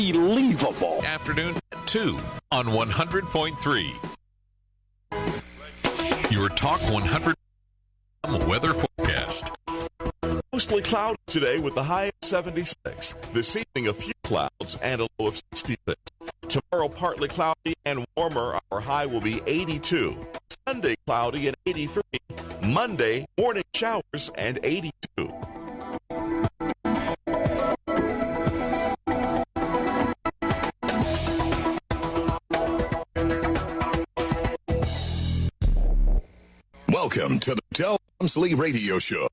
Unbelievable. Afternoon at 2 on 100.3. Your Talk 100 weather forecast. Mostly cloudy today with the high of 76. This evening, a few clouds and a low of 66. Tomorrow, partly cloudy and warmer. Our high will be 82. Sunday, cloudy and 83. Monday, morning showers and 82. Welcome to the Del Walmsley Radio Show.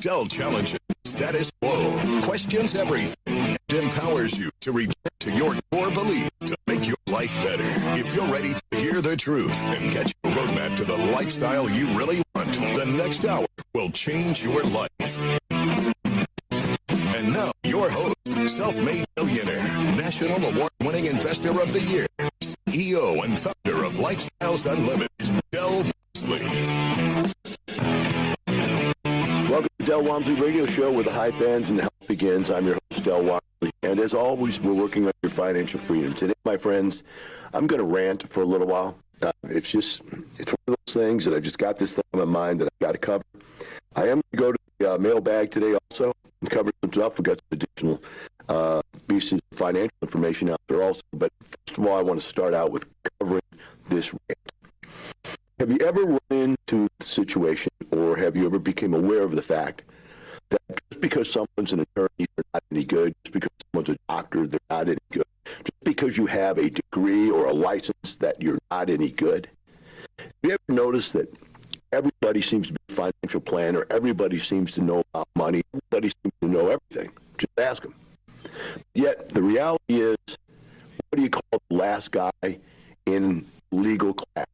Del challenges status quo, questions everything, and empowers you to return to your core beliefs to make your life better. If you're ready to hear the truth and get your roadmap to the lifestyle you really want, the next hour will change your life. And now, your host, self-made millionaire, national award-winning investor of the year, CEO and founder of Lifestyles Unlimited, Del Walmsley. Welcome to Del Walmsley Radio Show, where the hype ends and the help begins. I'm your host, Del Walmsley. And as always, we're working on your financial freedom. Today, my friends, I'm going to rant for a little while. It's one of those things that I just got this thing on my mind that I've got to cover. I am going to go to the mailbag today also and cover some stuff. We've got some additional pieces of financial information out there also. But first of all, I want to start out with covering this rant. Have you ever run into a situation, or have you ever become aware of the fact that just because someone's an attorney, they're not any good, just because someone's a doctor, they're not any good, just because you have a degree or a license that you're not any good? Have you ever noticed that everybody seems to be a financial planner, everybody seems to know about money, everybody seems to know everything? Just ask them. Yet the reality is, what do you call the last guy in legal class?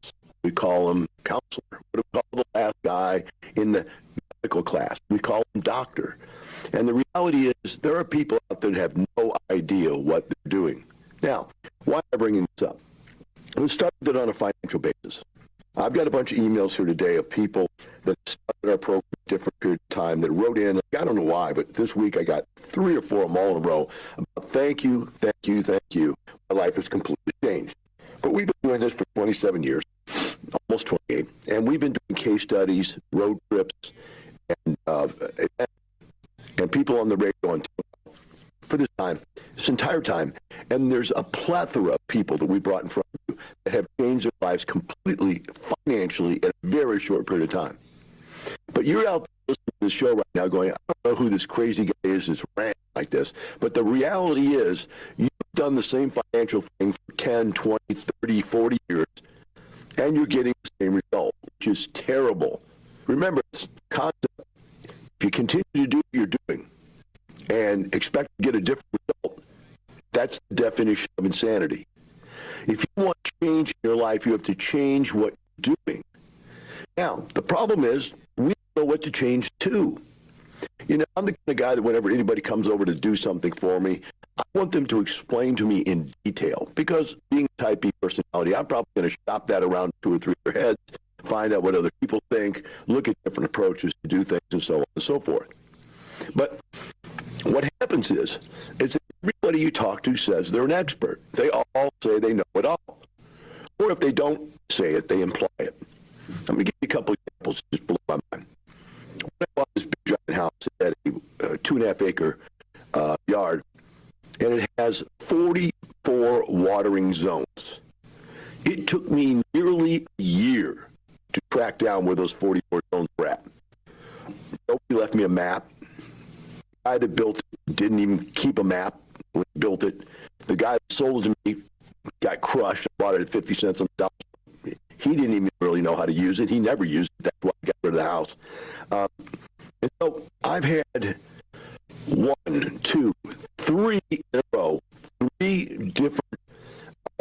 We call him counselor. What do we call the last guy in the medical class? We call him doctor. And the reality is, there are people out there that have no idea what they're doing. Now, why am I bringing this up? Let's start with it on a financial basis. I've got a bunch of emails here today of people that started our program at a different period of time that wrote in. I don't know why, but this week I got 3 or 4 of them all in a row about thank you, thank you, thank you. My life has completely changed. But we've been doing this for 27 years, almost 28, and we've been doing case studies, road trips, and people on the radio and for this entire time. And there's a plethora of people that we brought in front of you that have changed their lives completely financially in a very short period of time. But you're out there listening to the show right now going, I don't know who this crazy guy is that's ranting like this. But the reality is, you've done the same financial thing for 10, 20, 30, 40 years, and you're getting the same result, which is terrible. Remember, this concept, if you continue to do what you're doing and expect to get a different result, that's the definition of insanity. If you want change in your life, you have to change what you're doing. Now, the problem is, we don't know what to change to. You know, I'm the kind of guy that whenever anybody comes over to do something for me, I want them to explain to me in detail, because being a type B personality, I'm probably going to shop that around 2 or 3 of their heads, find out what other people think, look at different approaches to do things, and so on and so forth. But what happens is that everybody you talk to says they're an expert. They all say they know it all. Or if they don't say it, they imply it. Let me give you a couple examples just below my mind. When I bought this big giant house at a 2.5 acre yard, and it has 44 watering zones. It took me nearly a year to track down where those 44 zones were at. Nobody left me a map. The guy that built it didn't even keep a map when he built it. The guy that sold it to me got crushed. I bought it at 50 cents on the dollar. He didn't even really know how to use it. He never used it. That's why I got rid of the house. And so I've had 1, 2, 3 in a row, 3 different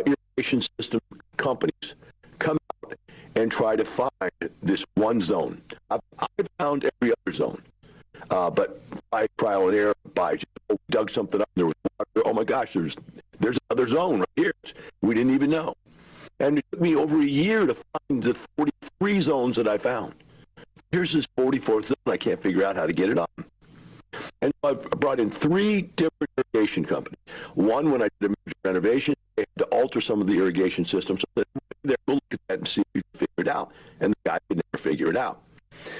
irrigation system companies come out and try to find this one zone. I've found every other zone, but by trial and error, by just dug something up, there was water. Oh my gosh, there's another zone right here. We didn't even know. And it took me over a year to find the 43 zones that I found. Here's this 44th zone. I can't figure out how to get it on. And so I brought in 3 different irrigation companies. One, when I did a major renovation, they had to alter some of the irrigation systems. So that they're look at that and see if you can figure it out. And the guy could never figure it out.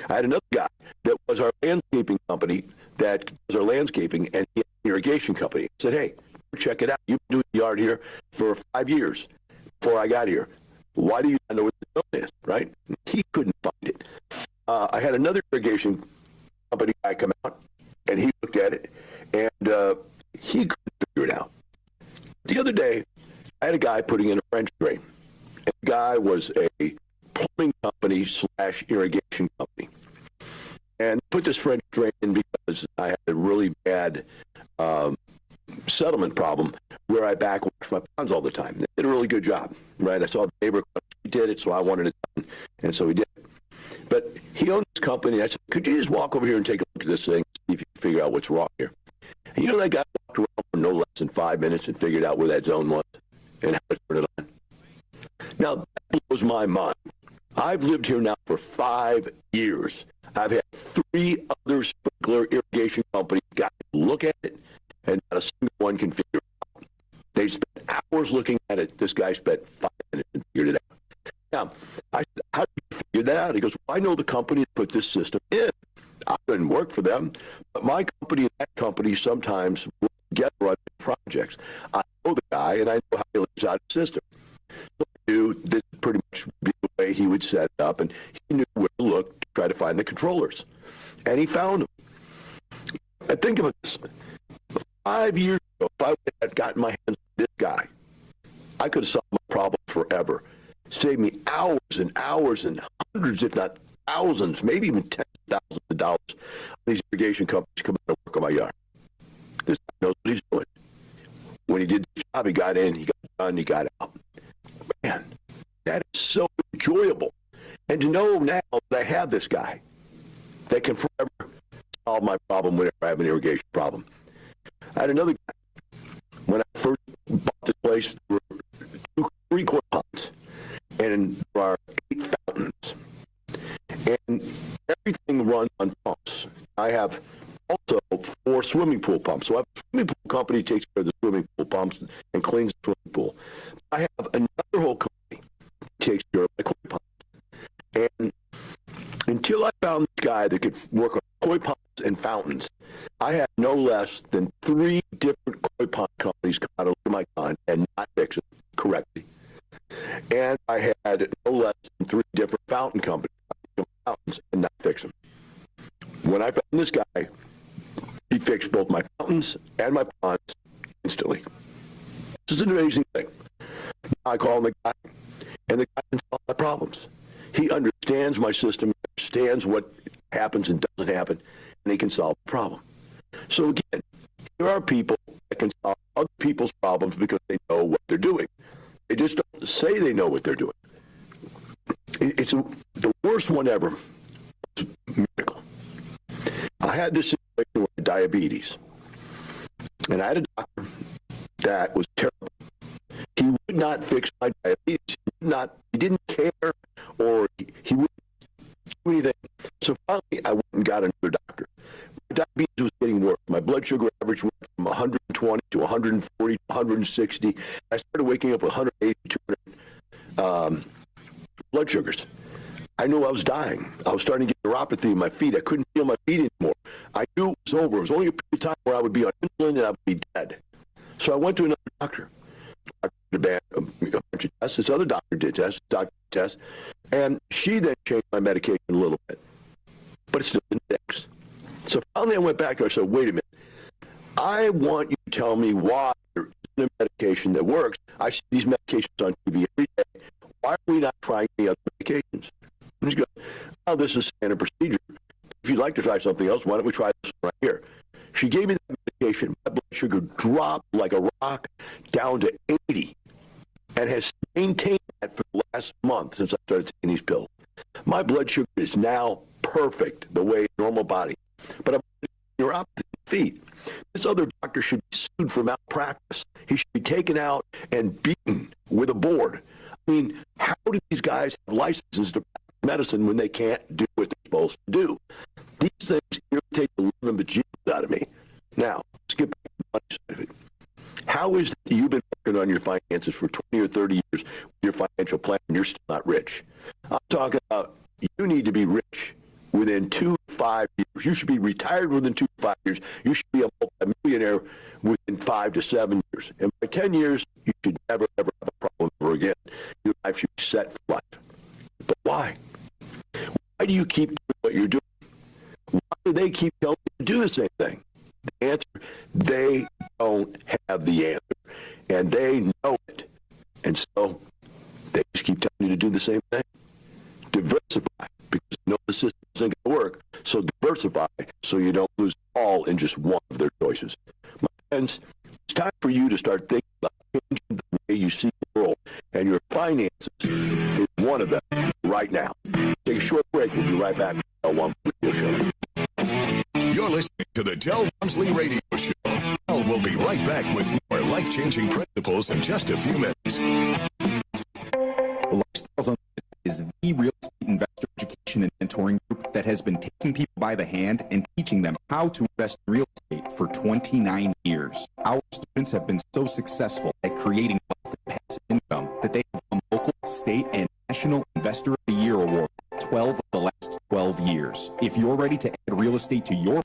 I had another guy that was our landscaping company that was our landscaping, and he had an irrigation company. I said, hey, check it out. You've been doing the yard here for 5 years before I got here. Why do you not know what the zone is, right? He couldn't find it. I had another irrigation company guy come out, and he looked at it, and he couldn't figure it out. The other day, I had a guy putting in a French drain. And the guy was a plumbing company / irrigation company. And put this French drain in because I had a really bad settlement problem where I backwash my ponds all the time. They did a really good job, right? I saw the neighbor did it, so I wanted it done, and so he did. But he owned this company. I said, could you just walk over here and take a look at this thing, see if you can figure out what's wrong here? And you know, that guy walked around for no less than 5 minutes and figured out where that zone was and how to turn it on. Now, that blows my mind. I've lived here now for 5 years. I've had 3 other sprinkler irrigation companies got to look at it, and not a single one can figure it out. They spent hours looking at it. This guy spent 5 minutes and figured it out. Now, I said, how did you figure that out? He goes, well, I know the company that put this system in. I didn't work for them, but my company and that company sometimes work together on projects. I know the guy, and I know how he lives out the system. So I knew this would pretty much be the way he would set it up, and he knew where to look to try to find the controllers. And he found them. And think about this. 5 years ago, if I had gotten my hands on this guy, I could have solved my problem forever. Saved me hours and hours and hundreds, if not thousands, maybe even tens of thousands of dollars on these irrigation companies coming to work on my yard. This guy knows what he's doing. When he did the job, he got in, he got done, he got out. Man, that is so enjoyable. And to know now that I have this guy that can forever solve my problem whenever I have an irrigation problem. I had another guy. When I first bought this place, there were 3 quart ponds, and there are 8 fountains. And everything runs on pumps. I have also 4 swimming pool pumps. So I have a swimming pool company that takes care of the swimming pool pumps and cleans the swimming pool. I have another whole company that takes care of my koi ponds. And until I found this guy that could work on koi ponds and fountains, I had no less than 3 different koi pond companies come out of my pond and not fix it correctly. And I had no less than 3 different fountain companies come out and not fix them. When I found this guy, he fixed both my fountains and my ponds instantly. This is an amazing thing. I call him the guy, and the guy can solve my problems. He understands my system, understands what happens and doesn't happen, and he can solve the problem. So again, there are people that can solve other people's problems because they know what they're doing. They just don't say they know what they're doing. The worst one ever was medical. I had this situation with diabetes, and I had a doctor that was terrible. He would not fix my diabetes. He didn't care, or he wouldn't do anything. So finally, I went and got another doctor. My diabetes was getting worse. My blood sugar average went from 120 to 140 to 160. I started waking up with 180, 200 blood sugars. I knew I was dying. I was starting to get neuropathy in my feet. I couldn't feel my feet anymore. I knew it was over. It was only a period of time where I would be on insulin and I would be dead. So I went to another doctor. I did a bunch of tests. This other doctor did tests, and she then changed my medication a little bit, but it still didn't fix. So finally I went back to her and said, wait a minute. I want you to tell me why there isn't a medication that works. I see these medications on TV every day. Why are we not trying the other medications? And she goes, oh, this is standard procedure. If you'd like to try something else, why don't we try this one right here? She gave me the medication. My blood sugar dropped like a rock down to 80 and has maintained that for the last month since I started taking these pills. My blood sugar is now perfect the way normal body. But I'm neuropathy in the feet. This other doctor should be sued for malpractice. He should be taken out and beaten with a board. I mean, how do these guys have licenses to practice medicine when they can't do what they're supposed to do? These things irritate the living bejesus out of me. Now, let's get back to the money side of it. How is it that you've been working on your finances for 20 or 30 years with your financial plan and you're still not rich? I'm talking about you need to be rich within 2 to 5 years. You should be retired within 2 to 5 years. You should be a multimillionaire within 5 to 7 years. And by 10 years, you should never, ever have a problem ever again. Your life should be set for life. But why? Why do you keep doing what you're doing? Why do they keep telling you to do the same thing? The answer, they don't have the answer. And they know it. And so they just keep telling you to do the same thing. Diversify, because you know the system isn't going to work. So diversify so you don't lose all in just one of their choices. My friends, it's time for you to start thinking about changing the way you see the world, and your finances is one of them right now. Take a short break. We'll be right back. One Radio Show. You're listening to the Del Walmsley Radio Show. Del will be right back with more life-changing principles in just a few minutes. Lifestyles Unlimited is the real estate investor education and mentoring group that has been taking people by the hand and teaching them how to invest in real estate for 29 years. Our students have been so successful at creating wealth and passive income that they have won local, state, and national Investor of the Year award 12 of the last 12 years. If you're ready to add real estate to your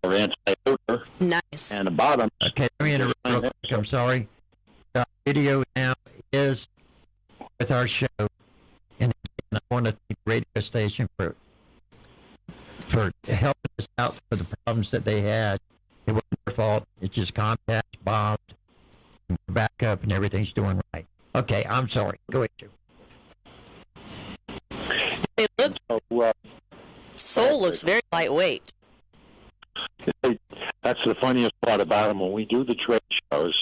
or anti-odor. Nice. And the bottom. Okay, let me interrupt real quick. I'm sorry. The video now is with our show, and I want to thank the radio station for helping us out for the problems that they had. It wasn't their fault. It's just Comcast bombed, and we're back up, and everything's doing right. Okay, I'm sorry. Go ahead, Joe. It looks, Soul looks very lightweight. That's the funniest part about them when we do the trade shows.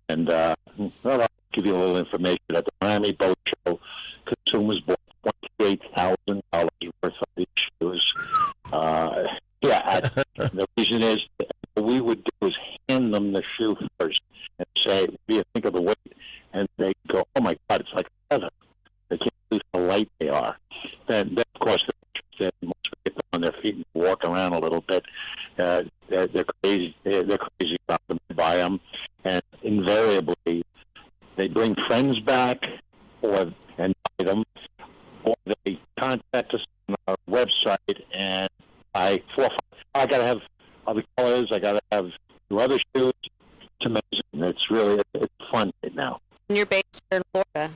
And well, I'll give you a little information. At the Miami Boat Show, consumers bought $28,000 worth of these shoes. The reason is what we would do is hand them the shoe first and say, "What do you think of the weight?" And they go, "Oh my God, it's like leather." They can't believe how light they are. Then of course, they get them on their feet and walk around a little bit. They're crazy. They're crazy about them. They buy them, and invariably they bring friends back, and buy them, or they contact us on our website, and I gotta have other colors. I gotta have other shoes. It's amazing. It's fun right now. And you're based here in Florida.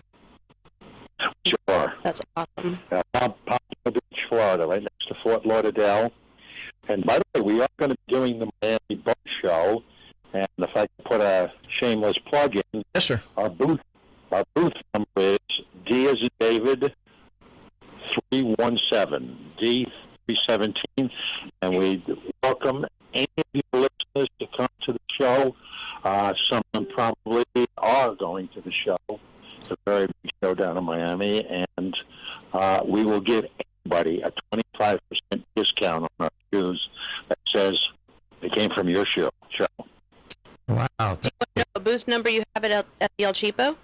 Sure. That's awesome. Pompano Beach, Florida, right next to Fort Lauderdale. And by the way, we are going to be doing the Miami Boat Show. And if I can put a shameless plug in, yes, sir. Our booth number is D as in David 317 D317, and we welcome any of you listeners to come to the show. Some of them probably are going to the show. It's a very big show down in Miami, and we will give everybody a 25% discount on our shoes that says they came from your show. Wow. Do you want to know what booth number you have at the El Cheapo?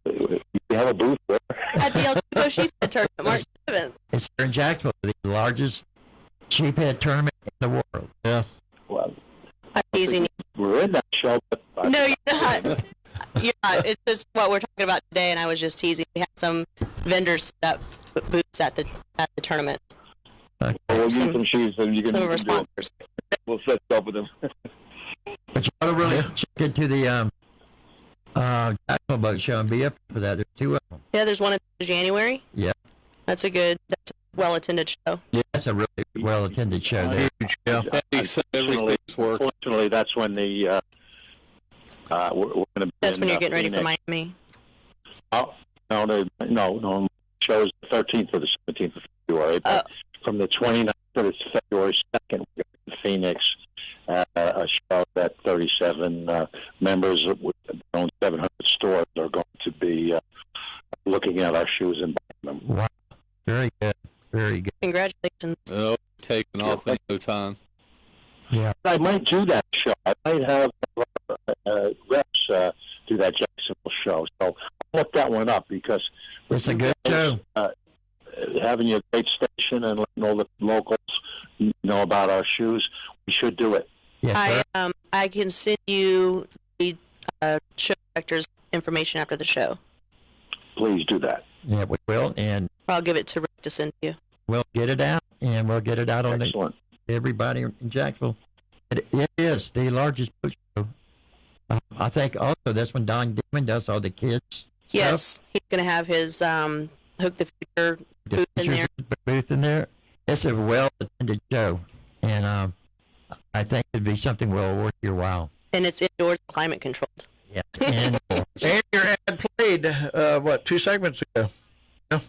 We have a booth there. At the El Cheapo Sheephead Tournament, March 7th. It's here in Jacksonville, the largest sheephead tournament in the world. Yeah. Well, I'm teasing you. we're in that show. But No, you're not. You're not. It's just what we're talking about today, and I was just teasing. We had some vendors set up booths at the tournament. We'll use some shoes, and you can. Some of our sponsors. We'll set up with them. But you ought to really check into the Jacksonville Boat Show and be up for that. There's two of them. Yeah, there's one in January. Yeah. That's a well-attended show. Yeah, that's a really well-attended show there. Huge, yeah. Fortunately, that's when the we're going to be. That's when you're getting ready for Phoenix. Miami. Oh, no. Shows the 13th or the 17th of February. But from the 29th to the February 2nd, we're going to Phoenix. A show that 37 members with own 700 stores are going to be looking at our shoes and buying them. Wow. Very good. Very good. Congratulations. Oh, taking off in no time. Yeah. I might do that show. I might have reps do that Jacksonville show. So I'll look that one up because it's a good show. Having your great station and letting all the locals know about our shoes, we should do it. Yes, I can send you the show director's information after the show. Please do that. Yeah, we will, and I'll give it to Rick to send to you. we'll get it out, and we'll get it out on everybody in Jacksonville. It is the largest boat show. I think also that's when Don Demon does all the kids. Yes, stuff. he's going to have his Hook the Future booth in there. Booth in there. It's a well-attended show, and I think it'd be something well worth your while. And it's indoors, climate controlled. Yes, and your ad played, 2 segments ago? Yeah.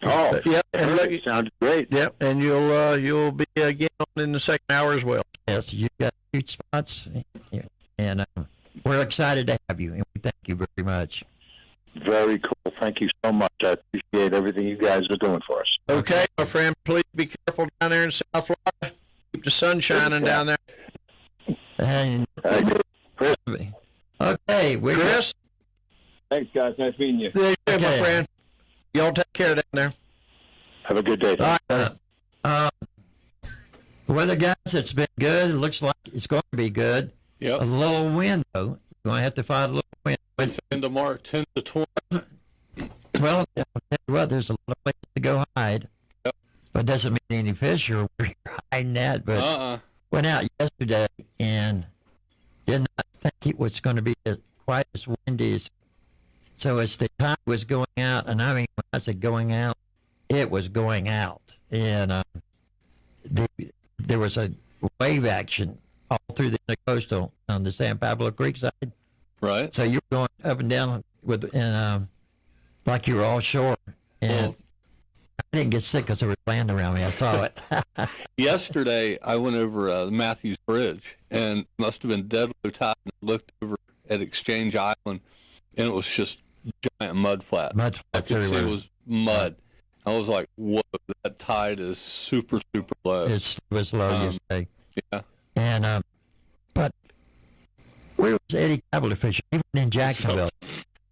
Oh, yeah. And sounds great. Yep, and you'll be again on in the second hour as well. yes, you got huge spots, and we're excited to have you, and we thank you very much. Very cool. Thank you so much. I appreciate everything you guys are doing for us. Okay, my friend, please be careful down there in South Florida. Keep the sun shining down there. And Chris. okay, Chris? Thanks, guys. Nice meeting you. There you go, my Okay. friend. Y'all take care down there. Have a good day. All right. Weather, guys, it's been good. It looks like it's going to be good. Yep. A little wind, though. You're going to have to fight a little wind. It's in the mark 10 to 20. Well, I'll tell you what, there's a lot of places to go hide. Yep. but doesn't mean any fish are where you're hiding that. But went out yesterday and did not think it was going to be quite as windy as. So as the tide was going out, and I mean, when I said going out, it was going out. And there was a wave action all through the coastal on the San Pablo Creek side. Right. So you were going up and down like you were offshore. And I didn't get sick because there was land around me. I saw it. Yesterday, I went over the Matthews Bridge, and it must have been dead low tide, and I looked over at Exchange Island, and it was just giant mud flat. Mud flats everywhere. It was mud. I was like, whoa, that tide is super, super low. It was low yesterday. Yeah. And, but where was Eddie Cavalier fishing? Even in Jacksonville.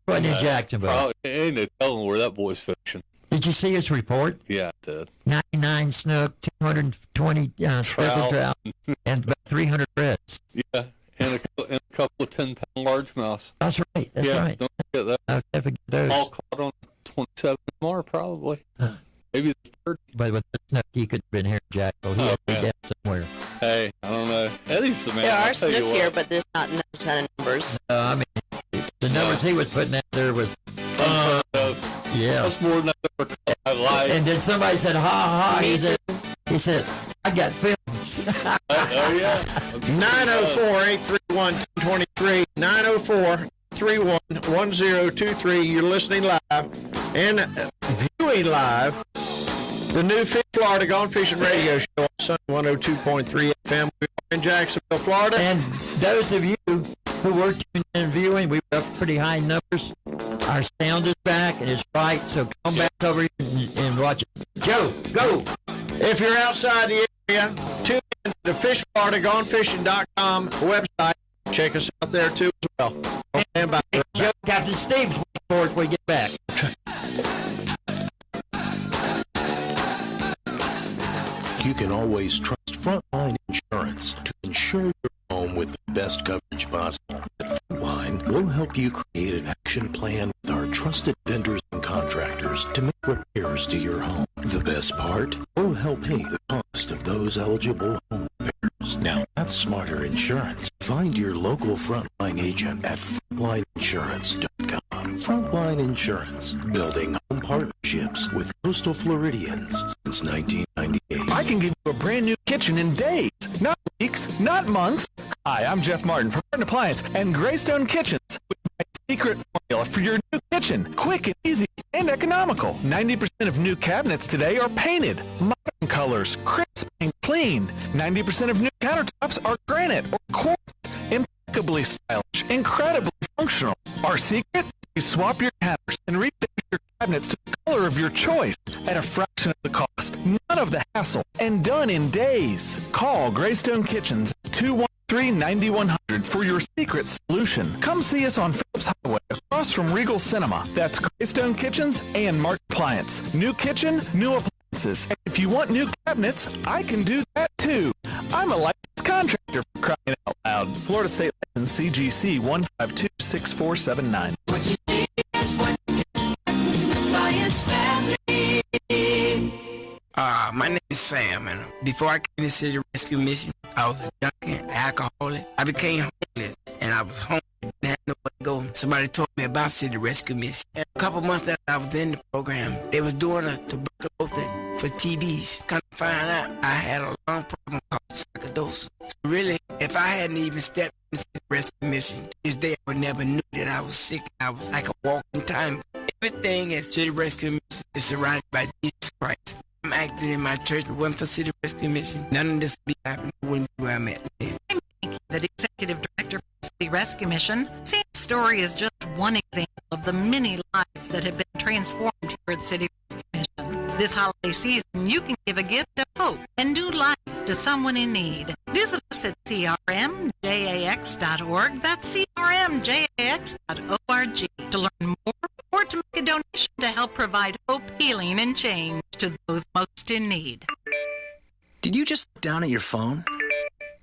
Wasn't in Jacksonville. Probably ain't no telling where that boy's fishing. Did you see his report? Yeah, I did. 99 snook, 220 speckled trout, and about 300 reds. Yeah, and a couple of 10-pound largemouths. That's right. That's right. Don't forget that. I'll never forget those. All caught on 27 more, probably. Maybe the 30. But with the snook, he could have been here in Jacksonville. He had to be down somewhere. Hey, I don't know. Eddie's the man. There are snook here, but there's not in those kind of numbers. I mean, the numbers he was putting out there was... yeah. That's more than I ever caught in my life. And then somebody said, ha, ha, he said, I got films. Oh, yeah. 904-831-223, 904-31-1023. You're listening live and viewing live the new Fish Florida Gone Fishing Radio Show on Sun 102.3 FM. We are in Jacksonville, Florida. And those of you who were tuning in and viewing, we were up pretty high numbers. Our sound is back and it's right, so come back over here and watch it. Joe, go! If you're outside the area, tune in to the FishFloridaGoneFishing.com website. Check us out there too as well. Stand by. Joe, Captain Steve's for it when we get back. You can always trust Frontline Insurance to insure your home with the best coverage possible. At Frontline, we'll help you create an action plan with our trusted vendors and contractors to make repairs to your home. The best part? We'll help pay the cost of those eligible home repairs. Now, that's smarter insurance. Find your local Frontline agent at frontlineinsurance.com. Frontline Insurance, building home partnerships with coastal Floridians since 1998. I can give you a brand new kitchen in days, not weeks, not months. Hi, I'm Jeff Martin from Martin Appliance and Greystone Kitchens with my secret formula for your new kitchen. Quick and easy and economical. 90% of new cabinets today are painted, modern colors, crisp and clean. 90% of new countertops are granite or quartz, impeccably stylish, incredibly functional. Our secret? You swap your counters and refinish your cabinets to the color of your choice at a fraction of the cost. None of the hassle, and done in days. Call Greystone Kitchens at 213-9100 for your secret solution. Come see us on Phillips Highway across from Regal Cinema. That's Greystone Kitchens and Martin Appliance. New kitchen, new appliances. And if you want new cabinets, I can do that too. I'm a licensed contractor, for crying out loud. Florida State License CGC 1526479. What you need is what Appliance Family. My name is Sam, and before I came to City Rescue Mission, I was a junkie, alcoholic. I became homeless, and I was home. Didn't have nowhere to go. Somebody told me about City Rescue Mission. And a couple months after I was in the program, they was doing a tuberculosis for TBs. Come to find out, I had a lung problem called sarcoidosis. So really, if I hadn't even stepped in City Rescue Mission, this day I would never knew that I was sick. I was like a walking time. Everything at City Rescue Mission is surrounded by Jesus Christ. I'm active in my church, but wasn't for City Rescue Mission. None of this would be happening. I wouldn't be where I'm at today. I'm the Executive Director for City Rescue Mission. Sam's story is just one example of the many lives that have been transformed here at City Rescue Mission. This holiday season, you can give a gift of hope and new life to someone in need. Visit us at crmjax.org. That's crmjax.org to learn more or to make a donation to help provide hope, healing, and change to those most in need. Did you just look down at your phone?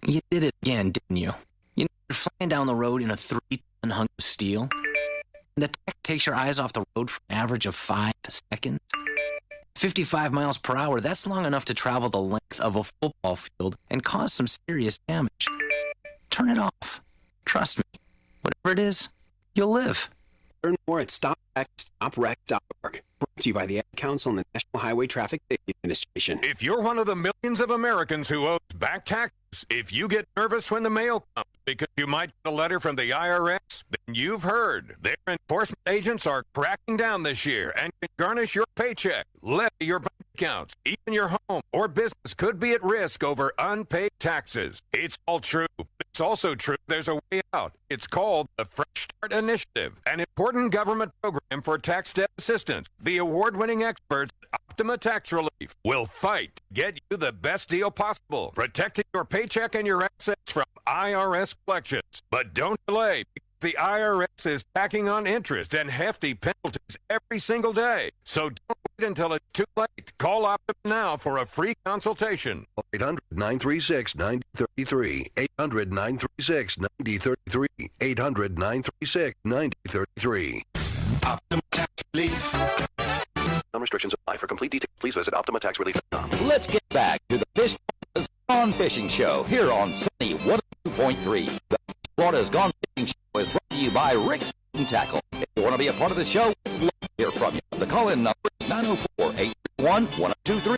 You did it again, didn't you? You're flying down the road in a 3-ton hunk of steel, and the tech takes your eyes off the road for an average of 5 seconds. 55 miles per hour, that's long enough to travel the length of a football field and cause some serious damage. Turn it off. Trust me, whatever it is, you'll live. Learn more at StopWreck.org. Brought to you by the Ad Council and the National Highway Traffic Safety Administration. If you're one of the millions of Americans who owes back taxes, if you get nervous when the mail comes because you might get a letter from the IRS, then you've heard. Their enforcement agents are cracking down this year and can garnish your paycheck, levy your bank accounts, even your home or business could be at risk over unpaid taxes. It's all true, but it's also true there's a way out. It's called the Fresh Start Initiative, an important government program for tax debt assistance. The award-winning experts at Optima Tax Relief will fight to get you the best deal possible, protecting your paycheck and your assets from IRS collections. But don't delay. The IRS is tacking on interest and hefty penalties every single day. So don't wait until it's too late. Call Optima now for a free consultation. 800-936-9033. 800-936-9033. 800-936-9033. Optima Tax Relief. Some restrictions apply. For complete details, please visit OptimaTaxRelief.com. Let's get back to the Fish Gone Fishing Show here on Sunny 102.3. The Florida's Gone Fishing Show is brought to you by Rick's Tackle. If you want to be a part of the show, we'd love to hear from you. The call-in number is 904-831-1023.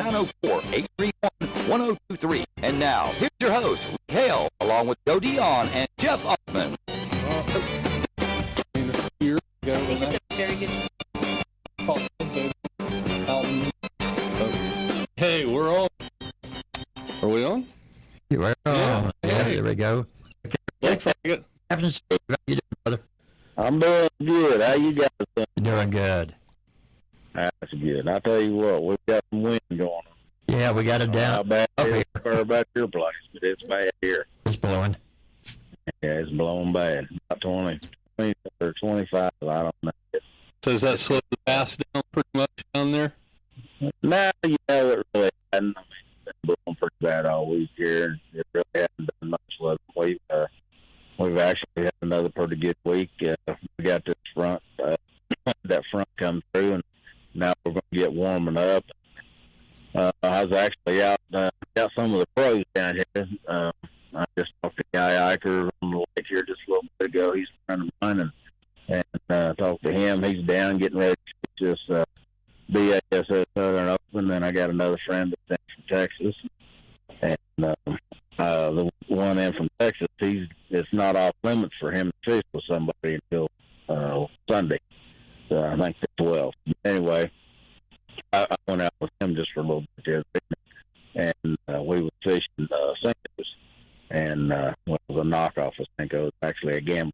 904-831-1023. And now, here's your host, Rick Hale, along with Joe Dion and Jeff Upman. Very good. Hey, we're on. Are we on? You are on. Yeah, there we go. Looks like it. Captain Steve, how you doing, brother? I'm doing good. How you guys doing? Doing good. That's good. I tell you what, we've got some wind going on. Yeah, we got it down. How bad it is about your place, but it's bad here. It's blowing. Yeah, it's blowing bad. About 20 or 25, I don't know. So does that slow the bass down pretty much down there? No, you know, it really hadn't. I mean, it's been blowing pretty bad all week here. It really hasn't done much love. We've actually had another pretty good week. We got this front, that front come through, and now we're going to get warming up. I was actually out, got some of the pros down here. I just talked to Guy Eicher on the lake here just a little bit ago. He's a friend of mine, and talked to him. He's down getting ready to just BASS Southern Open. Then I got another friend that's from Texas, and the one in from Texas, it's not off limits for him to fish with somebody until Sunday. So I think the 12th. Anyway, I went out with him just for a little bit there, and we were fishing Cinco's, and it was a knockoff of Cinco. It was actually a gamble.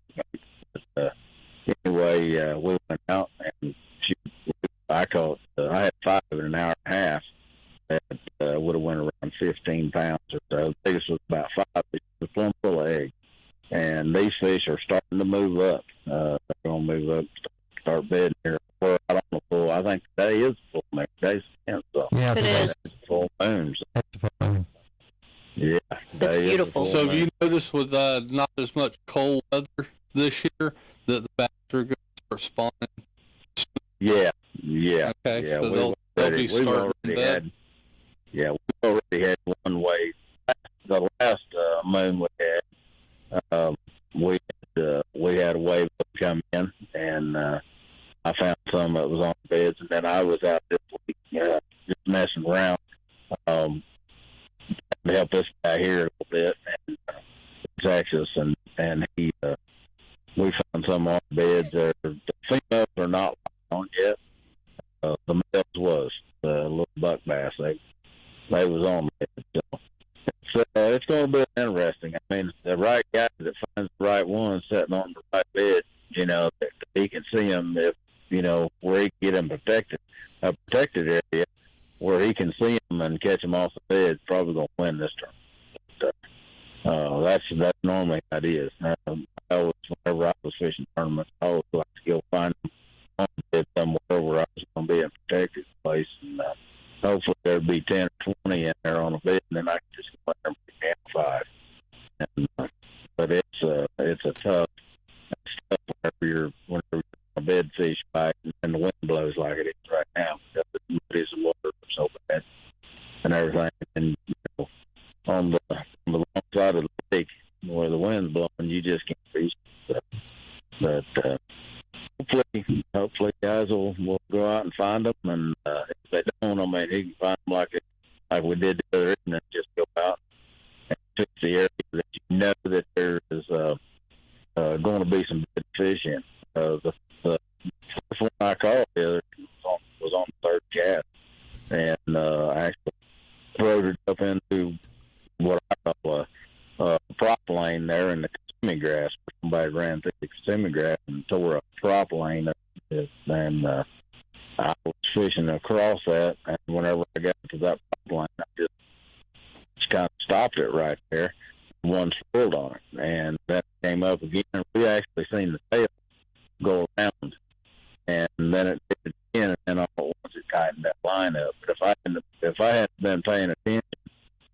But anyway, we went out, and I caught. I had 5 in an hour and a half. That would have went around 15 pounds or so. The biggest was about 5. It was plumb full of eggs. And these fish are starting to move up. They're going to move up, start bedding here. We're out on the full. I think today is full moon. Today's 10th. So yeah, it is. Full moon. Yeah. That's beautiful. So have you noticed with not as much cold weather this year that the bass are going to start spawning? Yeah. Okay. Yeah, So they'll be starting we've already had one wave. The last moon we had a wave come in, and I found some that was on beds, and then I was out this week just messing around to help this guy here a little bit, and Texas, and he we found some on beds. The females are not on yet. The males was the little buck bass. They was on it. So it's going to be interesting. I mean, the right guy that finds the right one sitting on the right bed, you know, that he can see them if, you know, where he can get them protected, a protected area where he can see them and catch them off the bed, probably going to win this tournament. That's normally how it is. Whenever I was fishing tournaments, I always like to go find them on the bed somewhere where I was going to be in a protected place, and hopefully there'll be 10 or 20 in there on a bed, and then I can just go in there and pick 5. But it's a tough whenever you're on a bed fish bite and the wind blows like it is right now. It's lake where the wind's blowing, you just can't fish. So, but hopefully guys will go out and find them, and if they don't, I mean, he can find them like we did the other evening, just go out and fish the area that you know that there is going to be some good fish in. The first one I caught the other was on the third cast, and I actually throwed it up into what I call a prop lane there in the Kissimmee grass. Somebody ran through the Kissimmee grass and tore a prop lane, and I was fishing across that, and whenever I got to that prop line, I just kind of stopped it right there. One swirled on it, and that came up again. We actually seen the tail go around, and then it did it again, and then all at once it tightened that line up. But if I hadn't been paying attention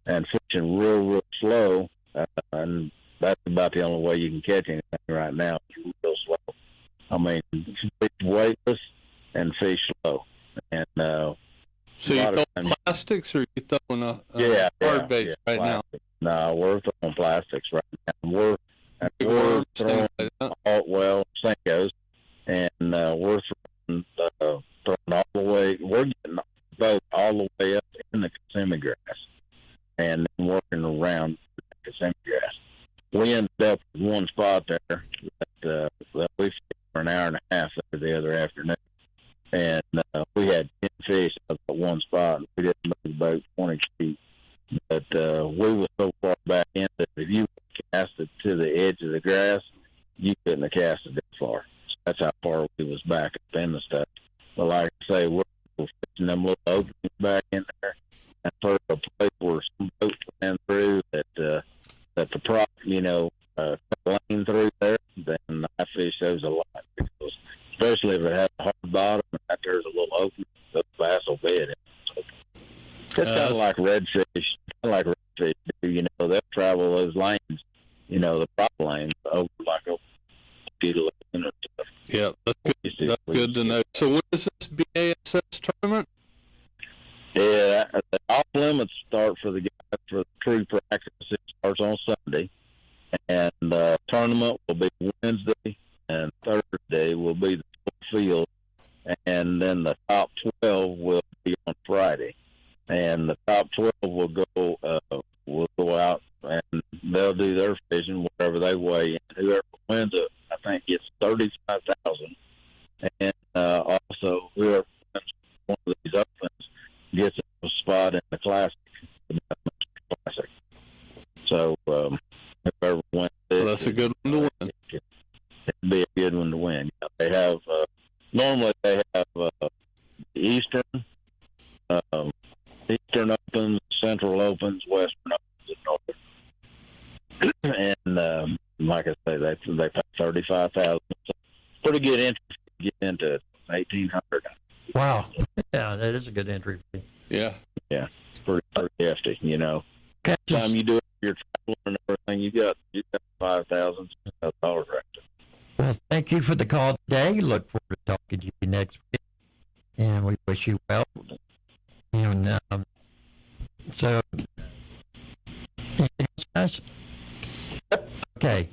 and fishing real slow, and that's about the only way you can catch anything right now, real slow. I mean, fish weightless and fish slow, and so you throw plastics, or you throwing a hard bait right now? No, we're throwing plastics right now. We're throwing Senkos, and we're throwing all the way. We're getting both all the way up in the Kissimmee grass, and then working around the Kissimmee grass. We ended up with one spot there that we fished for an hour and a half the other afternoon, and we had 10 fish up at one spot. And we didn't move the boat 20 feet. But we were so far back in that if you cast it to the edge of the grass, you couldn't have cast it that far. So that's how far we was back up in the stuff. But like I say, we're fishing them little openings back in there, and for a place where some boats ran through that the prop, lane through there, then I fish those a lot, because especially if it has a hard bottom and there's a little opening, those bass will bed in. It's kind of like redfish. Do, they'll travel those lanes, the prop lanes over like a few lanes or stuff. Yeah, that's good to know. So when is this BASS tournament? Yeah, the off limits start for the guys for the tree practice. It starts on Sunday, and the tournament will be Wednesday, and Thursday will be the full field, and then the top 12 will be on Friday. And the top 12 will go out, and they'll do their fishing wherever they weigh in. Whoever wins it, I think, gets $35,000, and also whoever wins one of these opens gets a spot in the classic. So whoever wins it, that's a good one to win. It'd be a good one to win. They have normally they have the Eastern Opens, Central Opens, Western Opens, and Northern. And like I say, they pay $35,000. So pretty good entry to get into 1,800. Wow, yeah, that is a good entry fee. Yeah, pretty hefty. Time you do it, you're traveling and everything, you got $5,000 right there. Well, thank you for the call today. Look forward to talking to you next week, and we wish you well. And so, anything else? Okay.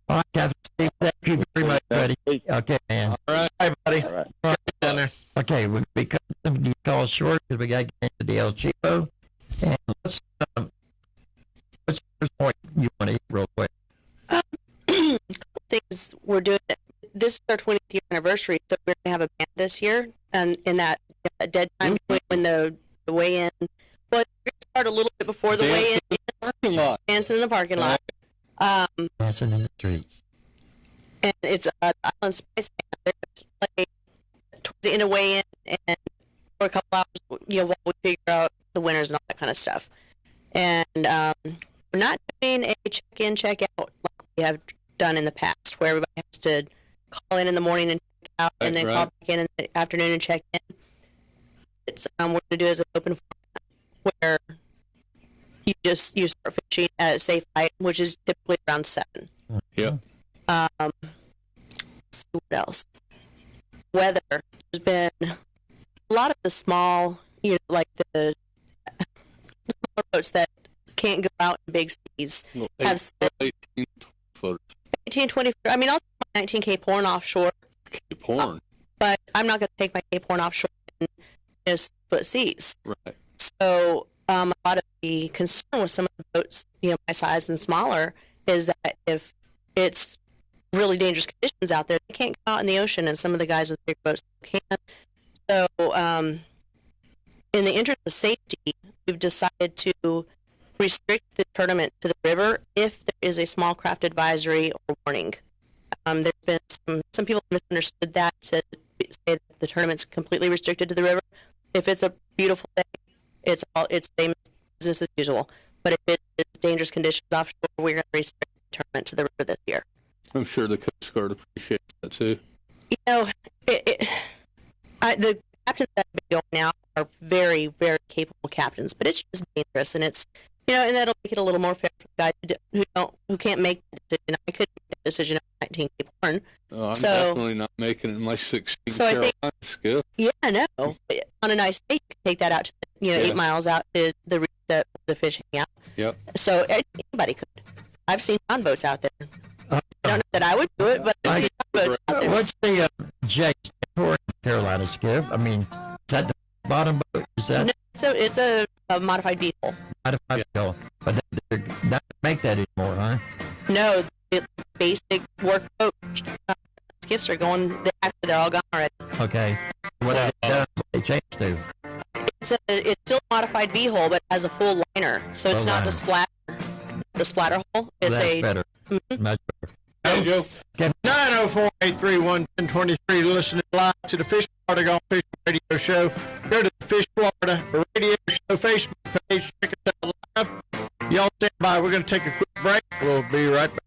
All right, Captain Steve, thank you very much, buddy. Okay, man. All right. Hey, buddy. All right. Down there. Okay, we'll be cutting the call short because we got to get into the El Chico. And what's the first point you want to hit real quick? Things we're doing. This is our 20th year anniversary, so we're going to have a band this year. And in that dead time when the weigh-in, well, we're going to start a little bit before the weigh-in. Dancing in the parking lot. Dancing in the streets. And it's Island Spice Band. Play towards the end of weigh-in and for a couple hours, while we figure out the winners and all that kind of stuff. And we're not doing a check-in, check-out like we have done in the past, where everybody has to call in the morning and check out, and then call back in the afternoon and check in. It's what we're going to do is an open format where you start fishing at a safe height, which is typically around 7. Yeah. Let's see what else. Weather. There's been a lot of the small, like the smaller boats that can't go out in big cities. Well, Have 18 footers. 18, 20. I mean, I'll take my 19K porn offshore. Porn. But I'm not going to take my K porn offshore in 6-foot seas. Right. So a lot of the concern with some of the boats, my size and smaller, is that if it's really dangerous conditions out there, they can't go out in the ocean, and some of the guys with big boats can. So in the interest of safety, we've decided to restrict the tournament to the river if there is a small craft advisory or warning. There's been some people misunderstood that, say that the tournament's completely restricted to the river. If it's a beautiful day, it's same business as usual. But if it's dangerous conditions offshore, we're going to restrict the tournament to the river this year. I'm sure the Coast Guard appreciates that too. The captains that have been going out are very, very capable captains, but it's just dangerous, and it's and that'll make it a little more fair for the guys who can't make the decision. I couldn't make that decision at 19 Cape Horn. Oh, I'm definitely not making it in my 16 So I think- Carolina skiff. Yeah, I know. On a nice day, you can take that out to 8 miles out to the reef that the fish hang out. Yep. So anybody could. I've seen John boats out there. I don't know that I would do it, but I've seen John boats out there. What's the J Carolina skiff? I mean, is that the bottom boat? Is that? No, it's a modified diesel. Modified diesel. But they're not to make that anymore, huh? No, the basic workboat skiffs are going. They're all gone already. Okay. What have they done? What they changed to? It's still a modified V-hull, but it has a full liner, so it's Full not liner. the splatter hull. It's That's a better. Much better. Hey, Joe. 904-831-1023, listening live to the Fish Florida Gone Fishing Radio Show. Go to the Fish Florida Radio Show Facebook page. Check us out live. Y'all stand by. We're going to take a quick break. We'll be right back.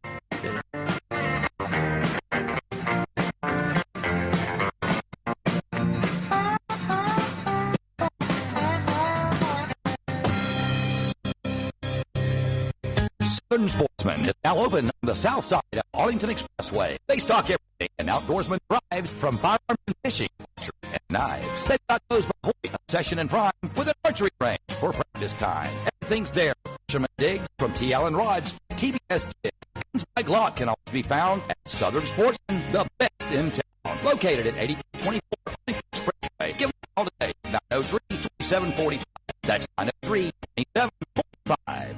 Southern Sportsman is now open on the south side of Arlington Expressway. They stock everything an outdoorsman drives, from firearms and fishing, archery, and knives. They've got those behind Session and Prime with an archery range for practice time. Everything's there. Fisherman digs, from T. Allen rods to TBS jigs. Guns by Glock can always be found at Southern Sportsman, the best in town. Located at 8324 Arlington Expressway. Give them a call today, 903-2745. That's 903-2745.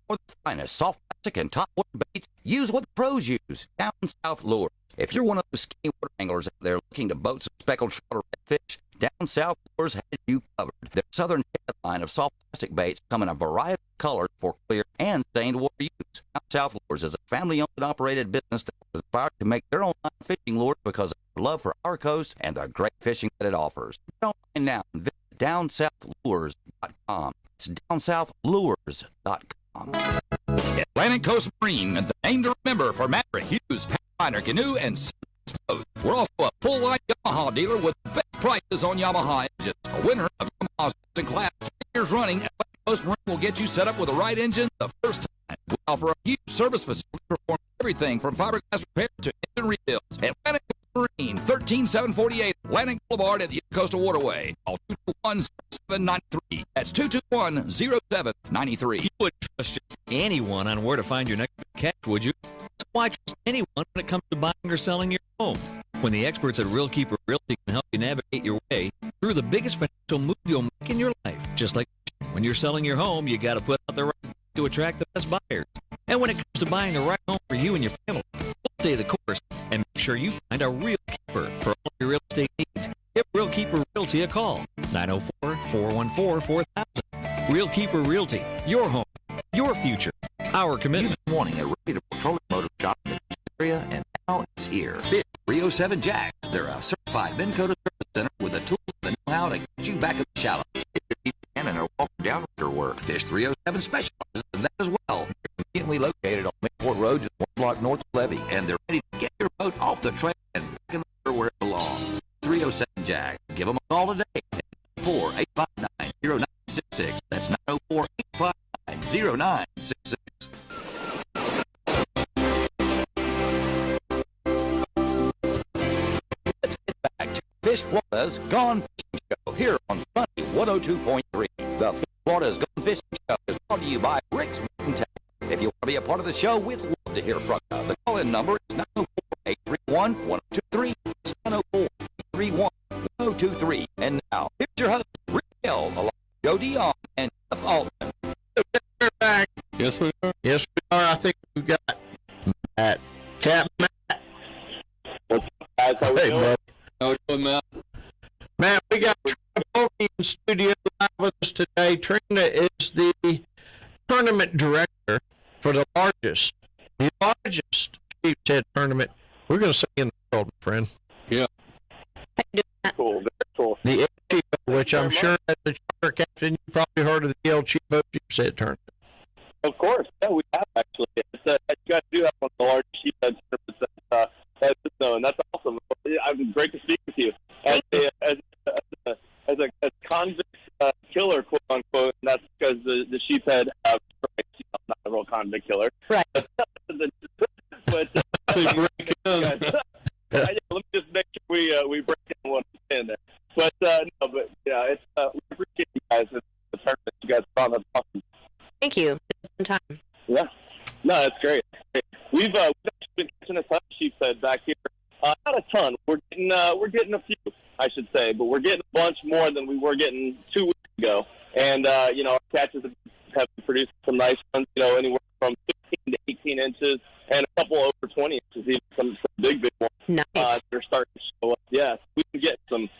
For the finest soft plastic and top water baits, use what the pros use. Down South Lures. If you're one of those skinny water anglers out there looking to boat some speckled trout or redfish, Down South Lures has you covered. Their Southern Shad line of soft plastic baits come in a variety of colors for clear and stained water use. Down South Lures is a family-owned and operated business that was inspired to make their own line of fishing lures because of their love for our coast and the great fishing that it offers. Get online now and visit downsouth.lures.com. It's downsouth.lures.com. Atlantic Coast Marine, the name to remember for Maverick, Hughes, Pathfinder, Canoe, and boats. We're also a full-line Yamaha dealer with the best prices on Yamaha engines. A winner of Yamaha's in class 3 years running, Atlantic Coast Marine will get you set up with the right engine the first time. We offer a huge service facility to perform everything from fiberglass repair to engine rebuilds. Atlantic Coast Marine, 13748 Atlantic Boulevard at the Coastal Waterway. Call 221-0793. That's 221-0793. You wouldn't trust anyone on where to find your next catch, would you? So why trust anyone when it comes to buying or selling your home? When the experts at Real Keeper Realty can help you navigate your way through the biggest financial move you'll make in your life. Just like when you're selling your home, you got to put out the right to attract the best buyers. And when it comes to buying the right home for you and your family, stay the course and make sure you find a Real Keeper for all your real estate needs. Give Real Keeper Realty a call, 904-414-4000. Real Keeper Realty, your home, your future, our commitment. You've been wanting a reputable petroleum motor shop in the area, and now it's here. Fish 307 Jack. They're a certified Minn Kota service center with the tools and know-how to get you back in the shallows. And are walking down your work. Fish 307 specializes in that as well. They're conveniently located on Mayport Road, just 1 block north of Levee, and they're ready to get your boat off the trail and back in the water where it belongs. 307 Jack. Give them a call today. 904-859-0966. That's 904-859-0966. Let's get back to Fish Florida's Gone Fishing Show here on Sunny 102.3. The Fish Florida's Gone Fishing Show is brought to you by Rick part of the show, we'd love to hear from you. The call-in number is 904-831-1023. 904-831-1023. And now, here's your host, Rick Hill, along with Joe Dion and Jeff Altman. We're back. Yes, we are. Yes, we are. I think we've got Matt. Captain Matt. What's up, guys? How we Hey, doing? bud. How we doing, Matt? Matt, we got Trina Bulkey in studio live with us today. Trina is the tournament director for the largest sheep's head tournament we're going to see in the world, my friend. Yeah. Cool, very cool. The El Chivo, which I'm sure as a charter captain, you probably heard of the El Chivo sheep's head tournament. Of course, yeah, we have actually. You guys do have one of the largest sheep head tournaments that's known. That's awesome. It's great to speak with you. As a convict killer, quote unquote, and that's because the sheephead have stripes, not a real convict killer. Right. But let me just make sure we break down what I'm saying there. But it's we appreciate you guys and the tournament you guys brought. That's awesome. Thank you. It's a fun time. Yeah. No, that's great. We've actually been catching a ton of sheephead back here. Not a ton. We're getting a few, I should say, but we're getting a bunch more than we were getting 2 weeks ago. And our catches have produced some nice ones. Anywhere from 15 to 18 inches, and a couple over 20 inches, even some big ones. Nice. They're starting to show up. Yeah, we can get some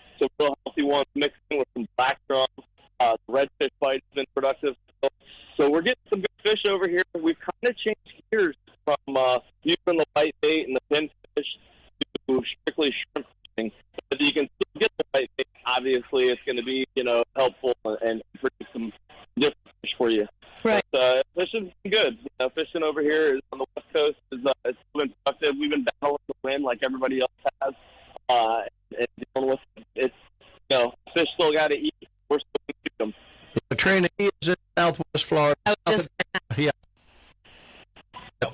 real healthy ones mixed in with some black drum. The redfish bite has been productive. So we're getting some good fish over here. We've kind of changed gears from using the white bait and the pinfish to strictly shrimp fishing. But you can still get the white bait. Obviously, it's going to be helpful and produce some different fish for you. Right. But, fishing's been good. Fishing over here on the West Coast it's been productive. We've been battling the wind like everybody else has, and dealing with it. Fish still got to eat. We're still going to feed them. Trina, he is in Southwest Florida. Yeah.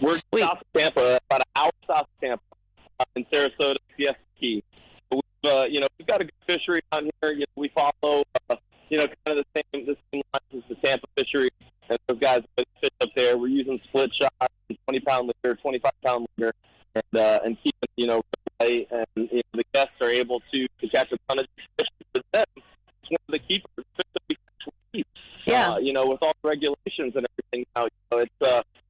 We're south of Tampa, about an hour south of Tampa, in Sarasota, Siesta Key. We've got a good fishery on here. We follow, kind of the same lines as the Tampa fishery, and those guys fish up there. We're using split shots, 20-pound leader, 25-pound leader, and keeping light. And the guests are able to catch a ton of fish for them. It's one of the keepers. Yeah. With all the regulations and everything now,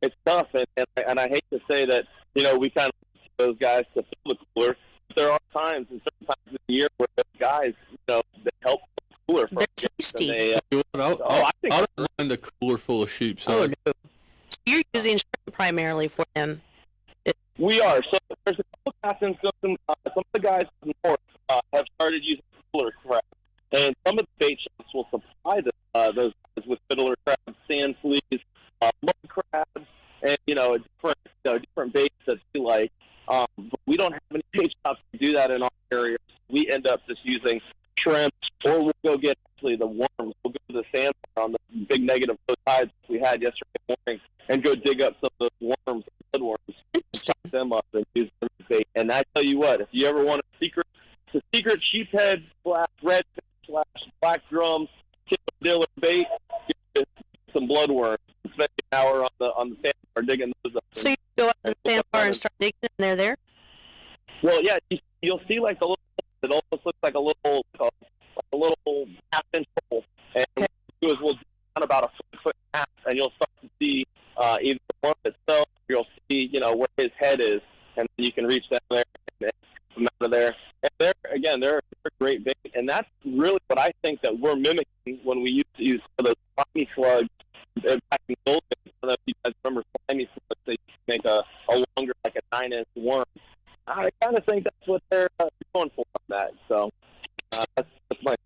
it's tough, and I hate to say that we kind of those guys to fill the cooler. But there are times and certain times of the year where those guys, they help the cooler. They're tasty. I don't mind a cooler full of sheep. So no. So you're using shrimp primarily for them. We are. So there's a couple captains. Some of the guys north have started using cooler crab, and some of the bait shops will supply those guys with fiddler crabs, sand fleas, mud crabs, and different baits that they like. But we don't have any bait shops to do that in our area. We end up just using shrimp, or we'll go get actually the worms. We'll go to the sandbar on the big negative low tides we had yesterday morning and go dig up some of those worms, bloodworms, chop them up and use them as bait. And I tell you what, if you ever want a secret sheephead / redfish / black drum killer bait, get some bloodworms. Spend an hour on the sandbar digging those up. So you go out to the sandbar and start digging, and they're there? Well, yeah, you'll see like the little. It almost looks like a little half-inch hole, and what we'll do is we'll dig down about a foot and a half, and you'll start to see either the worm itself, or you'll see where his head is, and then you can reach down there and come out of there. And they're a great bait, and that's really what I think that we're mimicking when we used to use some of those slimy slugs back in the old days. I don't know if you guys remember slimy slugs. They used to make a longer, like a 9-inch worm. I kind of think that's what they're going for on that. So that's my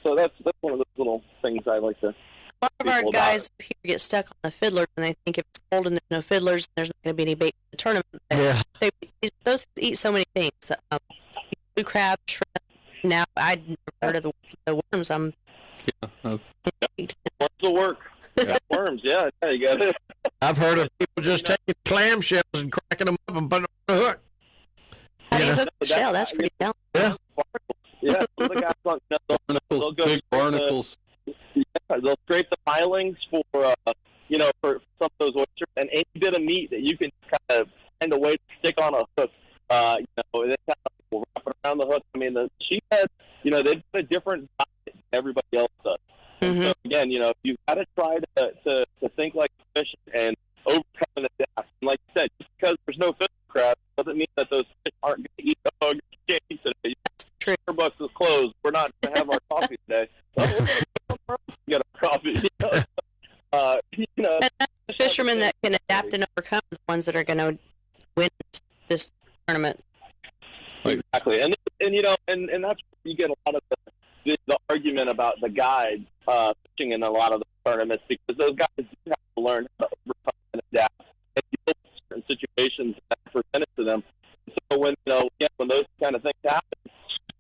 So that's one of those little things I like to. A lot of our guys up here get stuck on the fiddlers, and they think if it's cold and there's no fiddlers, there's not going to be any bait in the tournament. But those eat so many things. Blue crab, shrimp. Now I'd never heard of the worms. Worms will work. Yeah. Worms, yeah, you got it. I've heard of people just taking clamshells and cracking them up and putting them on the hook. How do you hook the shell? That's pretty down. Yeah. Yeah, so the guys they'll go big barnacles. They'll scrape the pilings for for some of those oysters, and any bit of meat that you can kind of find a way to stick on a hook, they kind of will wrap it around the hook. I mean, the sheephead, they've got a different diet than everybody else does. And so again, you've got to try to think like a fish and overcome and adapt. And like you said, just because there's no fish crab doesn't mean that those fish aren't going to eat the hog today. Starbucks is closed. We're not going to have our coffee today. Get our coffee. And that's the fishermen that can adapt and overcome the ones that are going to win this tournament. Exactly, and that's where you get a lot of the argument about the guides fishing in a lot of the tournaments, because those guys do have to learn how to overcome and adapt and deal with certain situations that are presented to them. So when those kind of things happen,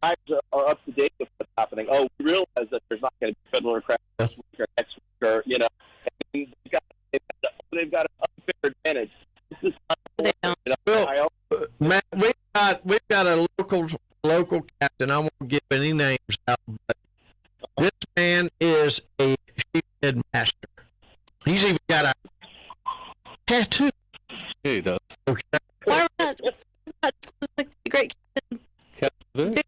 guys are up to date with what's happening. Oh, we realize that there's not going to be fiddler crab this week or next week, or and they've got an unfair advantage. This is Matt, we've got a local captain. I won't give any names out, but this man is a sheephead master. He's even got a tattoo. Yeah, he does. Okay. Why not? Like the great Captain Vic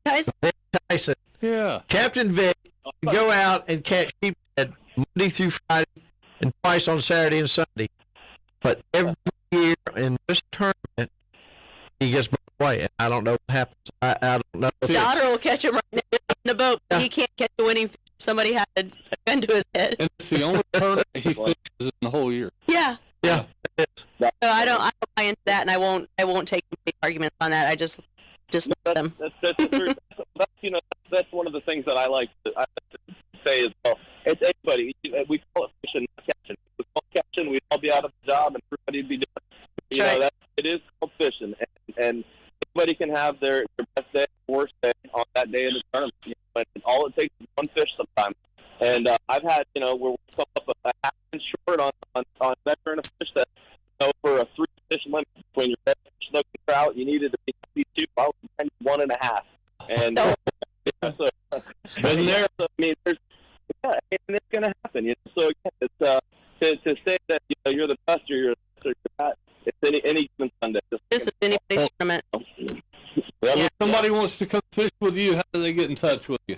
Tyson. Yeah. Captain Vic can go out and catch sheephead Monday through Friday and twice on Saturday and Sunday. But every year in this tournament, he gets blown away. And I don't know what happens. I don't know. His daughter will catch him right now in the boat. Yeah. He can't catch a winning fish if somebody had a gun to his head. And it's the only tournament he fishes in the whole year. Yeah. Yeah. So I don't buy into that, and I won't take any arguments on that. I just dismiss them. That's true. That's one of the things that I like to say as well. It's anybody. We call it fishing, not catching. If we call it catching, we'd all be out of the job, and everybody would be different. It is called fishing, and everybody can have their best day, worst day on that day of the tournament. And all it takes is one fish sometimes. And I've had, where we come up a half inch short on measuring a fish that over a 3-fish limit between your red fish, snook, and trout, you needed to be 2. I was 1.5. And so, been there. So, I mean, and it's going to happen. So again, it's to say that you're the best or you're that. It's any given Sunday. This is anybody's tournament. If somebody wants to come fish with you, how do they get in touch with you?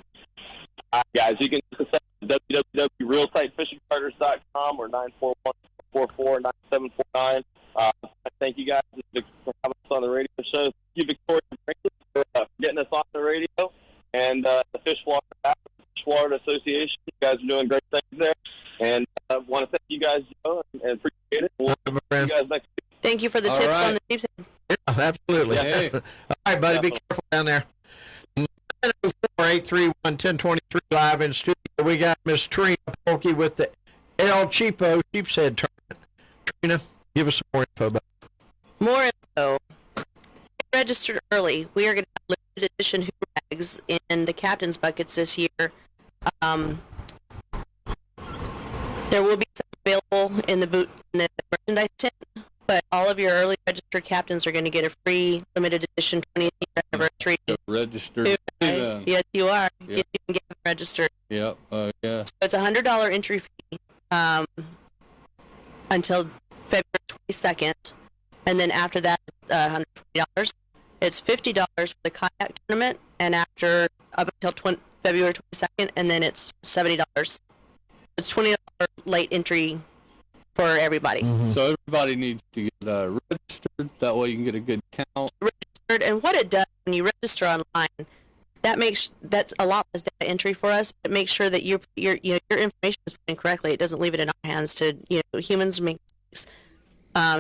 Guys, you can just at www.realsightfishingcharters.com or 941-444-9749. I thank you guys for having us on the radio show. Thank you, Victoria, for getting us on the radio. And the Fish Florida Association, you guys are doing great things there. And I want to thank you guys, Joe, and appreciate it. We'll see you guys next week. Thank you for the tips on the sheep's head. Yeah, absolutely. Hey. All right, buddy, be careful down there. 904-831-1023 live in studio. We got Miss Trina Polkey with the El Cheapo Sheep's Head Tournament. Trina, give us some more info about it. More info. Registered early. We are going to have limited edition hoover bags in the captain's buckets this year. There will be some available in the merchandise tent, but all of your early registered captains are going to get a free limited edition 20th year anniversary. Registered. Yes, you are. Yep. You can get them registered. Yep. Yeah. So it's a $100 entry fee until February 22nd, and then after that, $120. It's $50 for the kayak tournament, and after up until February 22nd, and then it's $70. It's $20 late entry for everybody. Mm-hmm. So everybody needs to get registered. That way you can get a good count. Registered, and what it does when you register online, that's a lot less data entry for us. It makes sure that your information is put in correctly. It doesn't leave it in our hands to humans make mistakes.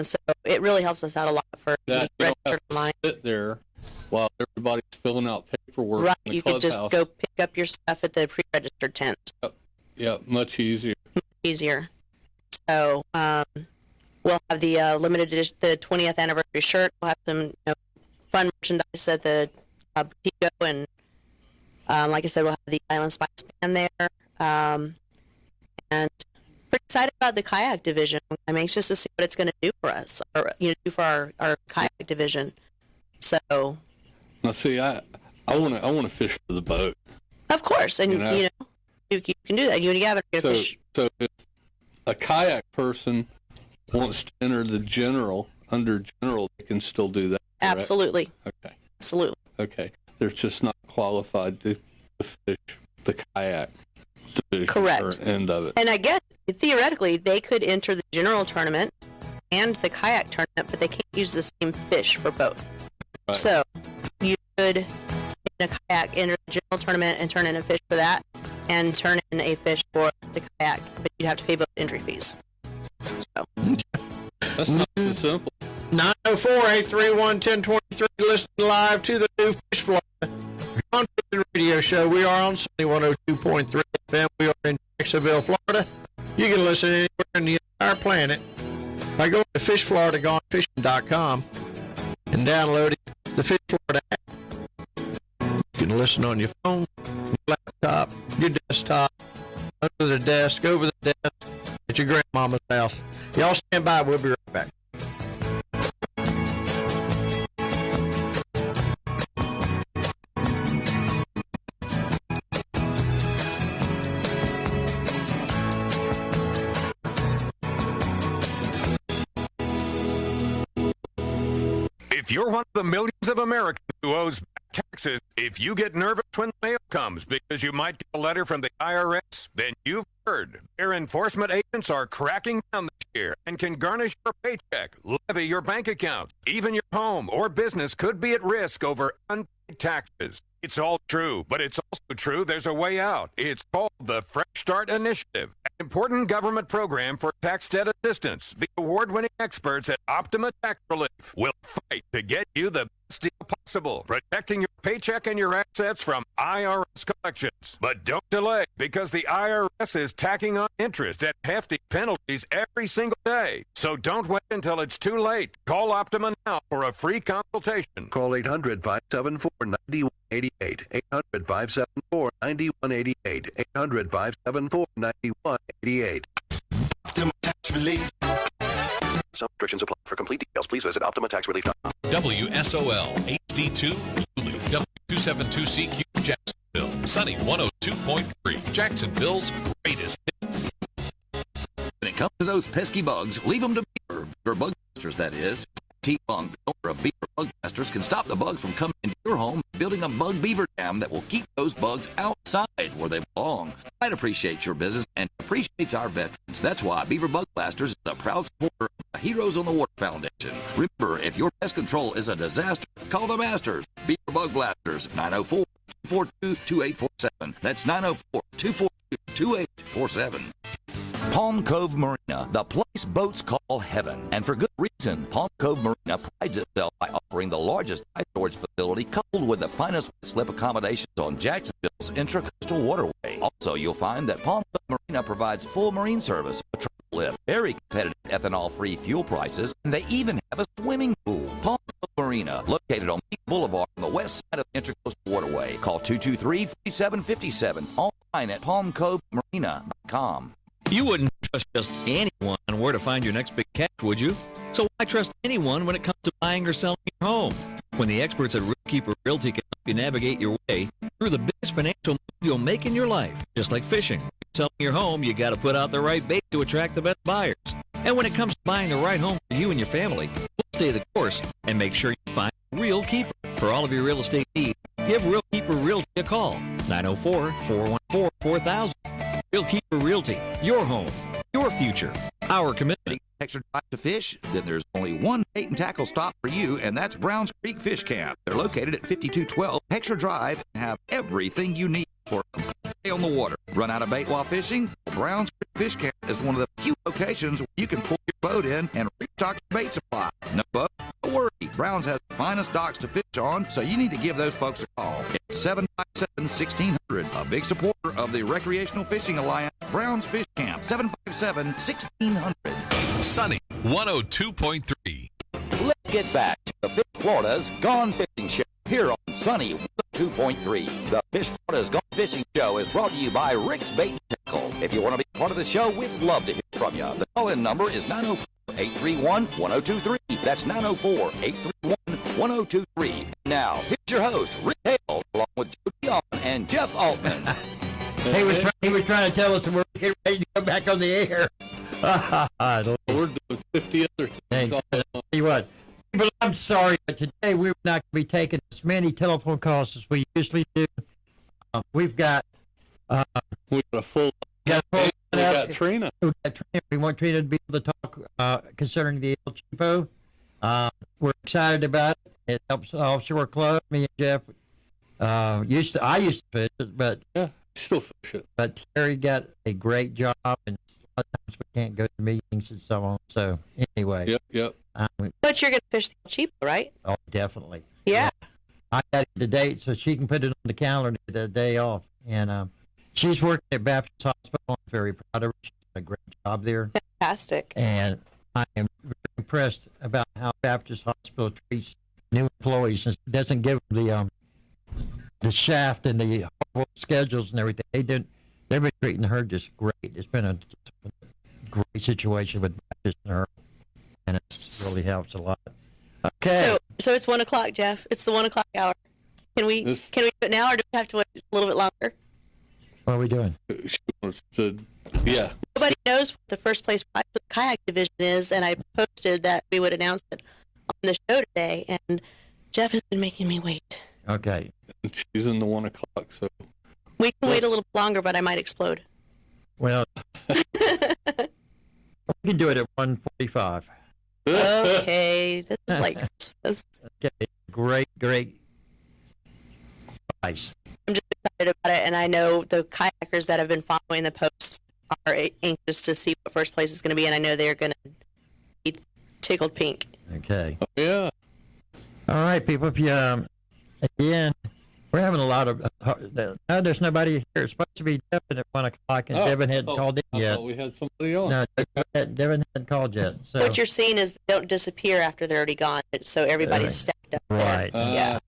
So it really helps us out a lot for registered online. Sit there while everybody's filling out paperwork. Right, in the you can just clubhouse. go pick up your stuff at the pre-registered tent. Yep, much easier. Easier. So we'll have the limited edition, the 20th anniversary shirt. We'll have some fun merchandise at the boutique, and like I said, we'll have the Island Spice band there. And pretty excited about the kayak division. I'm anxious to see what it's going to do for us, or do for our kayak division. So. Now, see, I want to fish for the boat. Of course, and you can do that. You and Gavin are going to fish. So if a kayak person wants to enter the general, under general, they can still do that. Correct? Absolutely. Okay. Absolutely. Okay. They're just not qualified to fish the kayak. Correct. End of it. And I guess theoretically they could enter the general tournament and the kayak tournament, but they can't use the same fish for both. Right. So you could in a kayak enter the general tournament and turn in a fish for that, and turn in a fish for the kayak, but you'd have to pay both entry fees. So that's not so simple. 904-831-1023, listening live to the new Fish Florida Gone Fishing Radio Show. We are on Sunny 102.3 FM. We are in Jacksonville, Florida. You can listen anywhere in the entire planet by going to fishfloridagonefishing.com and downloading the Fish Florida app. You can listen on your phone, your laptop, your desktop, under the desk, over the desk, at your grandmama's house. Y'all stand by. We'll be right back. If you're one of the millions of Americans who owes back taxes, if you get nervous when the mail comes because you might get a letter from the IRS, then you've heard. Their enforcement agents are cracking down this year and can garnish your paycheck, levy your bank account. Even your home or business could be at risk over unpaid taxes. It's all true, but it's also true there's a way out. It's called the Fresh Start Initiative, an important government program for tax debt assistance. The award-winning experts at Optima Tax Relief will fight to get you the best deal possible, protecting your paycheck and your assets from IRS collections. But don't delay, because the IRS is tacking on interest at hefty penalties every single day. So don't wait until it's too late. Call Optima now for a free consultation. Call 800-574-9188. 800-574-9188. 800-574-9188. Optima Tax Relief. Some restrictions apply. For complete details, please visit OptimaTaxRelief.com. WSOL HD2 Lulu W272CQ Jacksonville. Sunny 102.3. Jacksonville's greatest hits. When it comes to those pesky bugs, leave them to Beaver. Beaver Bug Busters, that is. T-Bunk, the owner of Beaver Bug Busters, can stop the bugs from coming into your home, building a bug beaver dam that will keep those bugs outside where they belong. I'd appreciate your business and appreciates our veterans. That's why Beaver Bug Blasters is a proud supporter of the Heroes on the Water Foundation. Remember, if your pest control is a disaster, call the masters. Beaver Bug Blasters, 904-242-2847. That's 904-242-2847. Palm Cove Marina, the place boats call heaven, and for good reason. Palm Cove Marina prides itself by offering the largest ice storage facility coupled with the finest slip accommodations on Jacksonville's intracoastal waterway. Also, you'll find that Palm Cove Marina provides full marine service, a travel lift, very competitive ethanol-free fuel prices, and they even have a swimming pool. Palm Cove Marina, located on Peak Boulevard on the west side of the intracoastal waterway. Call 223-4757, online at palmcovemarina.com. You wouldn't trust just anyone on where to find your next big catch, would you? So why trust anyone when it comes to buying or selling your home? When the experts at Realkeeper Realty can help you navigate your way through the biggest financial move you'll make in your life, just like fishing. Selling your home, you got to put out the right bait to attract the best buyers. And when it comes to buying the right home for you and your family, we'll stay the course and make sure you find Realkeeper. For all of your real estate needs, give Realkeeper Realty a call. 904-414-4000. Realkeeper Realty, your home, your future, our commitment. Extra drive to fish? Then there's only one bait and tackle stop for you, and that's Browns Creek Fish Camp. They're located at 5212 Extra Drive and have everything you need for a complete day on the water. Run out of bait while fishing? Browns Creek Fish Camp is one of the few locations where you can pull your boat in and restock your bait supply. No boat? Don't worry. Browns has the finest docks to fish on, so you need to give those folks a call. It's 757-1600, a big supporter of the Recreational Fishing Alliance. Browns Fish Camp, 757-1600. Sunny 102.3. Let's get back to the Fish Florida's Gone Fishing Show here on Sunny 102.3. The Fish Florida's Gone Fishing Show is brought to you by Rick's Bait and Tackle. If you want to be part of the show, we'd love to hear from you. The call-in number is 904-831-1023. That's 904-831-1023. Now, here's your host, Rick Hale, along with Joe Dion and Jeff Altman. He was trying to tell us that we're getting ready to go back on the air. We're doing 50 other things. Tell you what, but I'm sorry, but today we're not going to be taking as many telephone calls as we usually do. We've got we got a full. We got Trina. We want Trina to be able to talk concerning the El Cheapo. We're excited about it. It helps the offshore club. Me and Jeff I used to fish it, but still fish it. But Terry got a great job, and a lot of times we can't go to meetings and so on. So anyway, Yep. But you're going to fish the El Cheapo, right? Oh, definitely. Yeah. I got the date so she can put it on the calendar the day off, and she's working at Baptist Hospital. I'm very proud of her. She's done a great job there. Fantastic. And I am very impressed about how Baptist Hospital treats new employees and doesn't give them the shaft and the horrible schedules and everything. They've been treating her just great. It's been a great situation with Baptist and her, and it really helps a lot. Okay. So it's 1 o'clock, Jeff. It's the 1 o'clock hour. Can we do it now, or do we have to wait a little bit longer? What are we doing? She wants to, yeah. Nobody knows what the first place prize for the kayak division is, and I posted that we would announce it on the show today, and Jeff has been making me wait. Okay. She's in the 1 o'clock, so. We can wait a little longer, but I might explode. Well, we can do it at 1:45. Okay, this is like Christmas. Okay, great price. I'm just excited about it, and I know the kayakers that have been following the posts are anxious to see what first place is going to be, and I know they're going to be tickled pink. Okay. Oh, yeah. All right, people. If you again, we're having a lot of. No, there's nobody here. It's supposed to be Devin at 1 o'clock, and Devin hadn't called in yet. We had somebody on. No, Devin hadn't called yet. So. What you're seeing is they don't disappear after they're already gone, so everybody's stacked up there. Right. Yeah.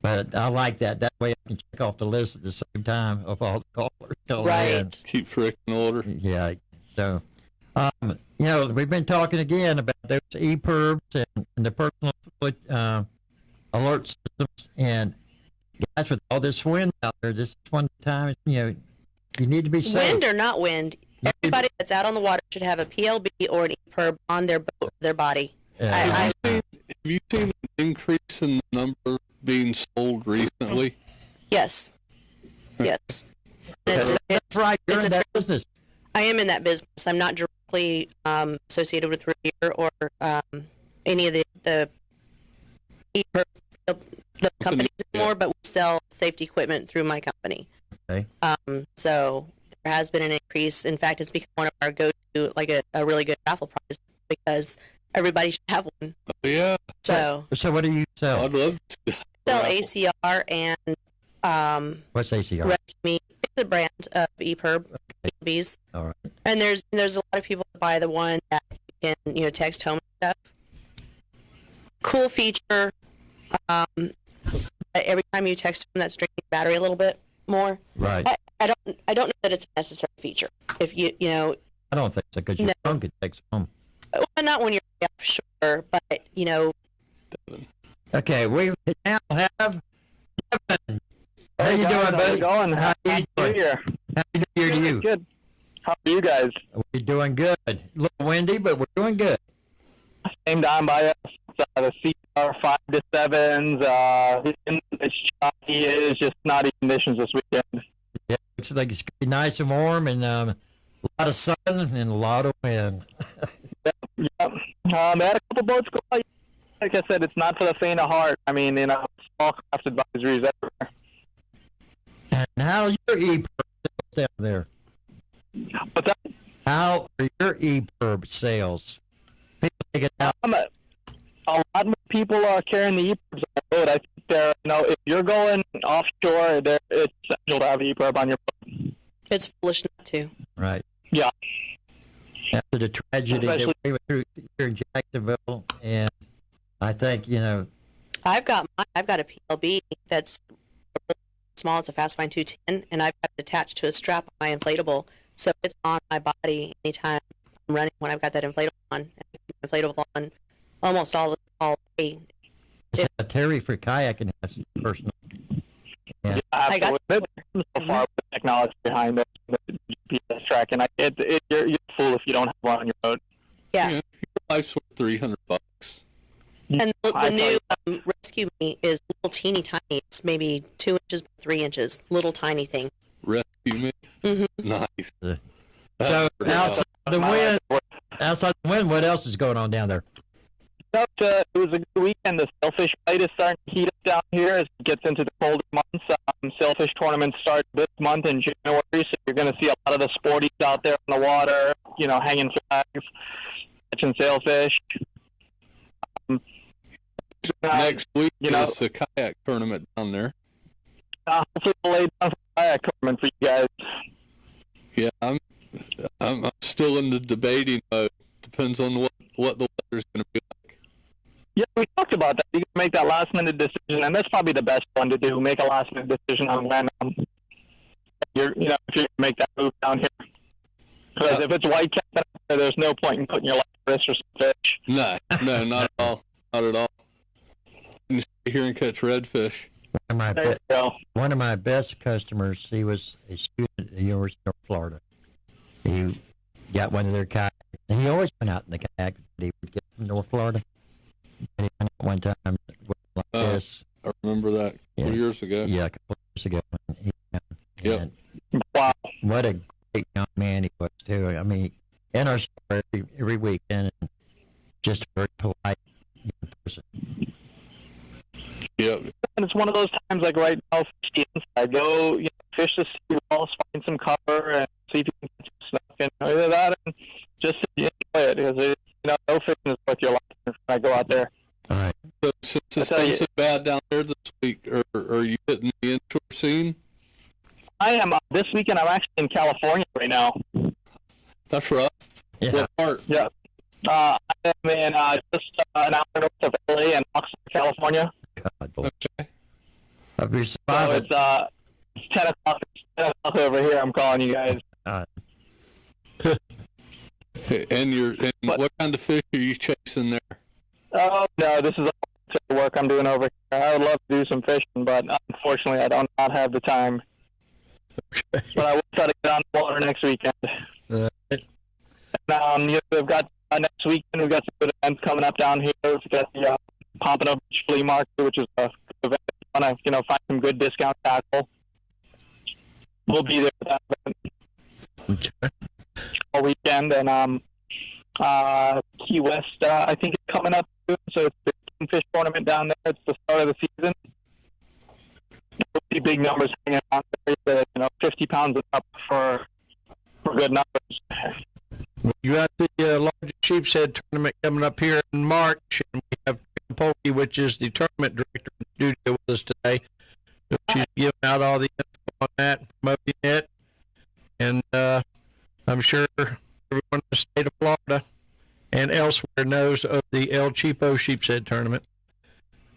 But I like that. That way I can check off the list at the same time of all the callers coming in. Keep freaking order. Yeah. So, we've been talking again about those EPIRBs and the personal alert systems. And guys, with all this wind out there, this is one time, you need to be safe. Wind or not wind, everybody that's out on the water should have a PLB or an EPIRB on their boat or their body. Have you seen an increase in the number being sold recently? Yes. Yes. That's right. You're in that business. I am in that business. I'm not directly associated with Revere or any of the companies anymore, but we sell safety equipment through my company. Okay. So there has been an increase. In fact, it's become one of our go-to, like a really good raffle prize because everybody should have one. Oh, yeah. So what do you sell? I'd love to sell ACR and what's ACR? Rescue Me. It's a brand of EPIRB bees. All right. And there's a lot of people that buy the one that you can text home and stuff. Cool feature. Every time you text them, that's draining battery a little bit more. Right. I don't know that it's a necessary feature. If you I don't think so because your phone could text home. Well, not when you're offshore, but Okay, we now have Devin. How you doing, buddy? How's it going? How you doing? Happy New Year to you. Good. How are you guys? We're doing good. A little windy, but we're doing good. Same down by us. The CR 5 to 7s. It's choppy. It's just snotty conditions this weekend. Yeah, looks like it's going to be nice and warm and a lot of sun and a lot of wind. Yep. I had a couple boats go out. Like I said, it's not for the faint of heart. I mean, small craft advisories everywhere. And how's your EPIRB down there? What's that? How are your EPIRB sales? People take it out. A lot more people are carrying the EPIRBs on the boat. I think if you're going offshore, it's essential to have an EPIRB on your boat. It's foolish not to. Right. Yeah. After the tragedy that we went through here in Jacksonville, and I think I've got a PLB that's small. It's a Fastfind 210, and I've got it attached to a strap on my inflatable, so it's on my body anytime I'm running when I've got that inflatable on. And I keep the inflatable on almost all day. Terry for kayaking has personal. Yeah, absolutely. There's so far with the technology behind it. GPS tracking. You're a fool if you don't have one on your boat. Yeah. Your life's worth $300. And the new Rescue Me is little teeny tiny. It's maybe 2 inches by 3 inches. Little tiny thing. Rescue Me? Mm-hmm. Nice. So outside the wind, what else is going on down there? It was a good weekend. The sailfish bite is starting to heat up down here as it gets into the colder months. Sailfish tournaments start this month in January, so you're going to see a lot of the sporties out there on the water, hanging flags, catching sailfish. Next week is the kayak tournament down there. Hopefully we'll lay down for a kayak tournament for you guys. Yeah, I'm still in the debating mode. Depends on what the weather's going to be like. Yeah, we talked about that. You can make that last-minute decision, and that's probably the best one to do. Make a last-minute decision on when if you're going to make that move down here. Because if it's white cap, there's no point in putting your life at risk for some fish. No, not at all. Not at all. You stay here and catch redfish. One of my best customers, he was a student at the University of Florida. He got one of their kayaks, and he always went out in the kayak that he would get from North Florida. And he went out one time like this. I remember that a couple years ago. Yeah, a couple years ago. Yep. Wow. What a great young man he was, too. I mean, in our store every weekend, and just a very polite young person. Yep. And it's one of those times like right now, fish the inside. Go, fish the sea walls, find some cover, and see if you can catch some snook. And either that, and just enjoy it because no fishing is worth your life when I go out there. All right. So since it's been so bad down there this week, are you hitting the inshore scene? I am. This weekend, I'm actually in California right now. That's right. Yeah. What part? Yeah. I am in just an hour north of LA in Oxnard, California. God bless. Okay. I'll be So surviving. it's 10 o'clock. It's 10 o'clock over here. I'm calling you guys. And what kind of fish are you chasing there? Oh, no, this is all the work I'm doing over here. I would love to do some fishing, but unfortunately I do not have the time. But I will try to get on the water next weekend. We've got next weekend, we've got some good events coming up down here. We've got the Pompano Beach Flea Market, which is a good event. I want to find some good discount tackle. We'll be there for that event. Okay. All weekend, and Key West, I think it's coming up soon, so it's the Kingfish tournament down there. It's the start of the season. There'll be big numbers hanging out there, 50 pounds and up for good numbers. You got the largest sheepshead tournament coming up here in March, and we have Polky, which is the tournament director in the studio with us today. So she's giving out all the info on that, promoting it, and I'm sure everyone in the state of Florida and elsewhere knows of the El Cheapo sheepshead tournament.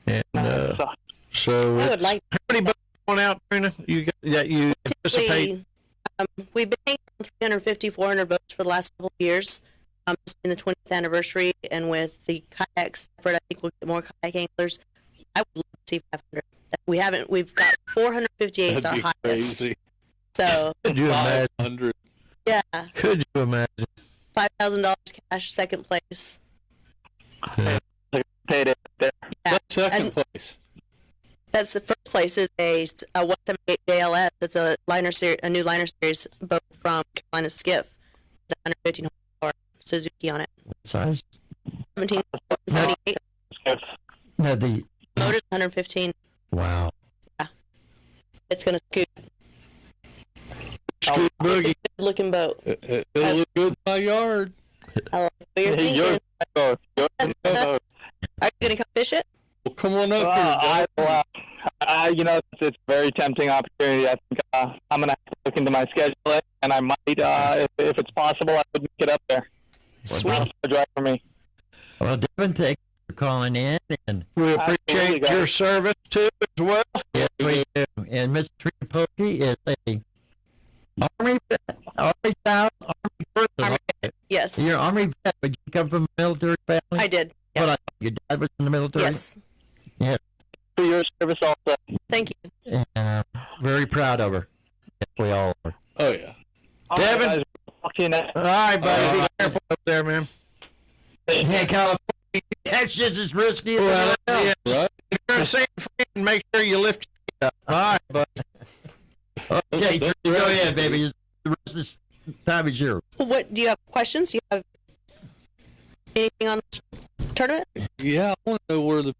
And so, I would like how many boats going out, Trina? You anticipate? We've been hanging around 350, 400 boats for the last couple of years. It's been the 20th anniversary, and with the kayaks separate, I think we'll get more kayak anglers. I would love to see 500. We've got 458 is our highest. Crazy. So, Could you imagine? 500. Yeah. Could you imagine? $5,000 cash, second place. Paid it there. Yeah. Second place. That's the first place is a 178 JLS. It's a new liner series boat from Carolina Skiff. It's 115 horsepower Suzuki on it. What size? 1778. No, the motor's 115. Wow. Yeah. It's gonna scoot. Scoot boogie. It's a good looking boat. It'll look good in my yard. I like what you're thinking. Are you gonna come fish it? Well, come on up here. It's a very tempting opportunity. I think I'm going to have to look into my schedule, and I might, if it's possible, I would make it up there. Sweet. Drive for me. Well, Devin, thank you for calling in, and we appreciate your service too as well. Yes, we do. And Miss Trina Pokey is a Army person. Yes. You're an Army vet, but you come from a military family? I did. Yes. Well, your dad was in the military? Yes. Yes. For your service also. Thank you. And very proud of her. Yes, we all are. Oh, yeah. Devin? All right, buddy. Be careful up there, man. Yeah, California. That's just as risky as Well, anything else. yeah. If you're a San Fran, make sure you lift your feet up. All right, buddy. Okay, Trey, go ahead, baby. The rest of this time is yours. What do you have questions? Do you have anything on the tournament? Yeah, I want to know where the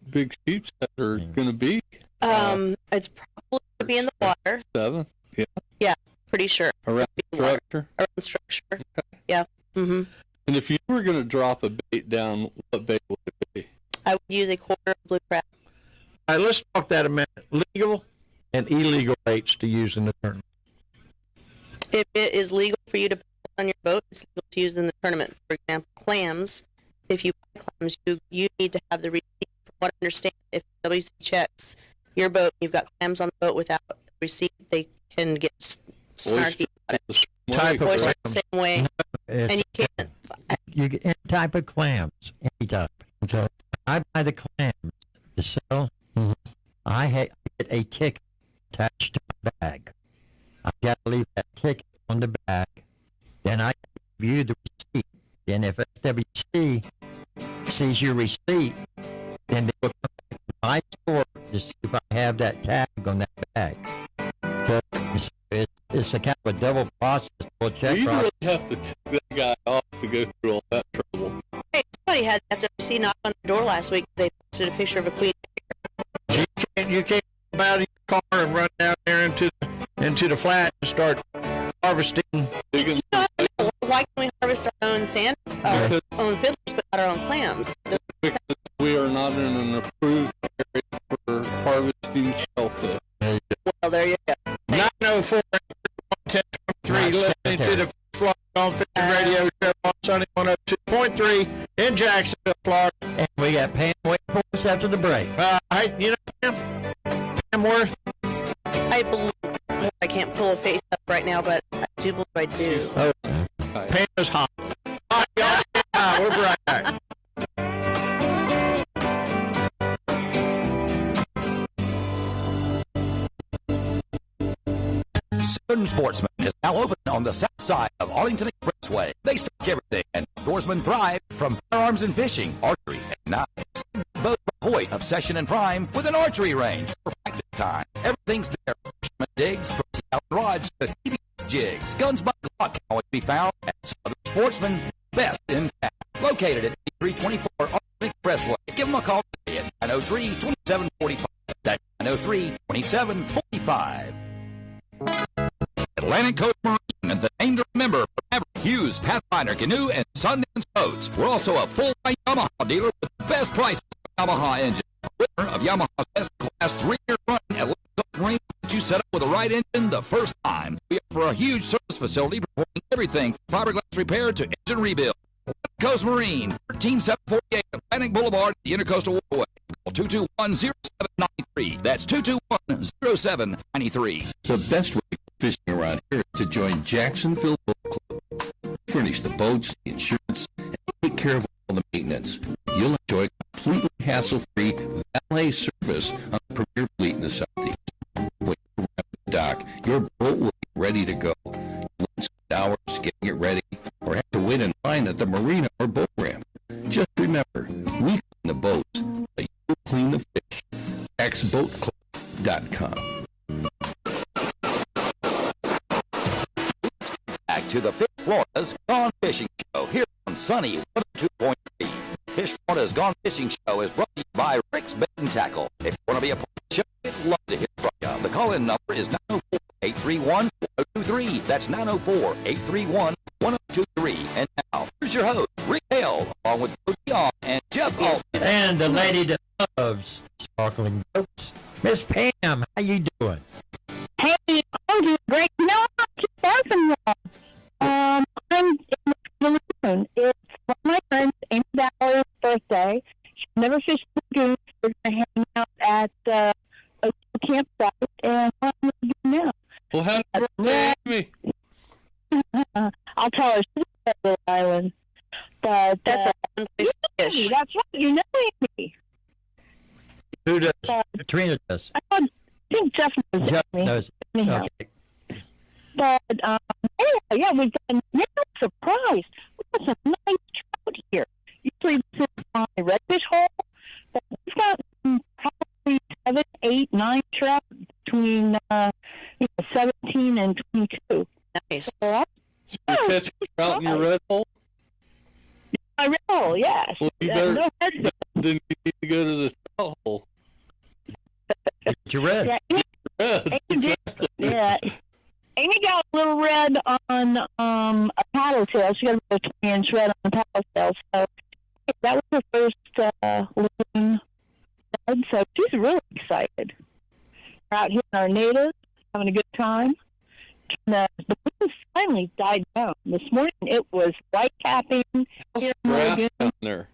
big sheep are going to be. It's probably going to be in the water. 7th, yeah. Yeah, pretty sure. Around structure? Around structure. Okay. Yeah. Mm-hmm. And if you were going to drop a bait down, what bait would it be? I would use a quarter of blue crab. All right, let's talk that a minute. Legal and illegal baits to use in the tournament. If it is legal for you to put on your boat, it's legal to use in the tournament. For example, clams. If you buy clams, you need to have the receipt. From what I understand, if WC checks your boat, you've got clams on the boat without a receipt, they can get snarky about it. Oyster the same way, and you can't. You get any type of clams, any type. Okay. I buy the clams to sell. Mm-hmm. I get a ticket attached to my bag. I got to leave that ticket on the bag. Then I view the receipt. Then if FWC sees your receipt, then they will come back to my store to see if I have that tag on that bag. So it's a kind of a double process. You really have to take that guy off to go through all that trouble. Hey, somebody had FWC knock on the door last week. They posted a picture of a queen. You can't come out of your car and run down there into the flat and start harvesting. Why can we harvest our own sand, our own fiddlers, but not our own clams? Because we are not in an approved area for harvesting shellfish. Well, there you go. 904 1023, listening to the Florida on Fishin Radio Show on Sunny 102.3 in Jacksonville, Florida. And we got Pam waiting for us after the break. Hey, you know Pam Worth? I believe, I can't pull a face up right now, but I do believe I do. Oh, Pam is hot. All right, y'all. We'll be right back. Southern Sportsman is now open on the south side of Arlington Expressway. They stock everything, and outdoorsmen thrive from firearms and fishing, archery, and knives. Both Hoyt, Obsession, and Prime with an archery range for practice time. Everything's there. Fisherman digs, 30-hour rods, to TBS jigs. Guns by Glock can always be found at Southern Sportsman, best in town. Located at 8324 Arlington Expressway. Give them a call today at 903-2745. That's 903-2745. Atlantic Coast Marine and the name to remember for Maverick, Hughes, Pathfinder, Canoe, and Sundance boats. We're also a full-line Yamaha dealer with the best prices on Yamaha engines. Winner of Yamaha's best class 3-year run at Atlantic Coast Marine that you set up with the right engine the first time. We offer a huge service facility performing everything from fiberglass repair to engine rebuild. Atlantic Coast Marine, 13748 Atlantic Boulevard, the Intercoastal Waterway. Call 221-0793. That's 221-0793. The best way to fishing around here is to join Jacksonville Boat Club. Furnish the boats, the insurance, and take care of all the maintenance. You'll enjoy completely hassle-free valet service on the premier fleet in the Southeast. When you arrive at the dock, your boat will be ready to go. You won't spend hours getting it ready or have to wait in line at the marina or boat ramp. Just remember, we clean the boats, but you clean the fish. XBoatClub.com. Back to the Fish Florida's Gone Fishing Show here on Sunny 102.3. Fish Florida's Gone Fishing Show is brought to you by Rick's Bait and Tackle. If you want to be a part of the show, we'd love to hear from you. The call-in number is 904-831-1023. That's 904-831-1023. And now, here's your host, Rick Hale, along with Joe Dion and Jeff Altman. And the lady that loves sparkling boats, Miss Pam. How you doing? Hey, I'm doing great. No, I'm not too far from you. I'm in the lagoon. It's one of my friends, Amy Bauer's birthday. She's never fished the lagoon. We're going to hang out at a campsite, and I'm going to do now. Well, happy birthday, Amy. I'll tell her she's at Little Island. But that's a fun place to fish. That's right. You know Amy. Who does? Katrina does. I think Jeff knows Jeff me. knows. Anyhow. Okay. But anyway, yeah, we've got, yeah, I'm surprised. We've got some nice trout here. Usually this is my redfish hole, but we've got probably 7, 8, 9 trout between 17 and 22. Nice. So you catch trout in your red hole? My red hole, yes. Well, you better, then you need to go to the trout hole. Get your red. Yeah, Red, exactly. yeah. Amy got a little red on a paddle tail. She got a 20-inch red on the paddle tail. So that was her first loon red. So she's really excited. We're out here in our natives, having a good time. The loon finally died down. This morning it was white capping. Here in Grass Oregon. down there.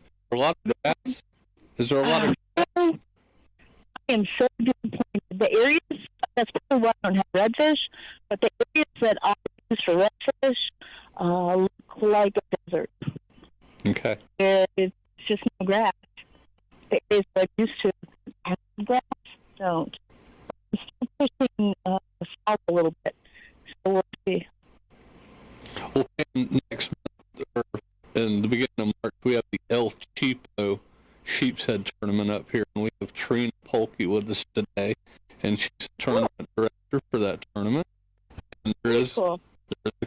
Is there a lot of grass? Is there a lot of I am so disappointed. The areas, that's probably why I don't have redfish, but the areas that I use for redfish look like a desert. Okay. It's just no grass. The areas that I used to have grass don't. I'm still pushing south a little bit, so we'll see. Well, next month, or in the beginning of March, we have the El Cheapo Sheep's Head tournament up here, and we have Trina Polkey with us today, and she's the tournament director for that tournament. And there's a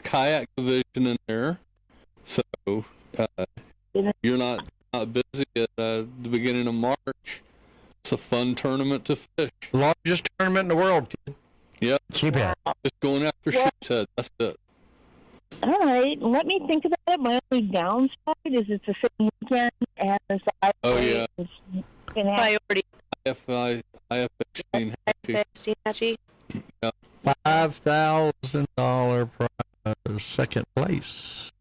kayak division in there, so you're not busy at the beginning of March. It's a fun tournament to fish. Largest tournament in the world, kid. Yep. Sheephead. Just going after sheep's head. That's it. All right, let me think about it. My only downside is it's the same weekend as I. Oh, yeah. Priority. IFX Hatchie. Yeah. $5,000 prize, second place.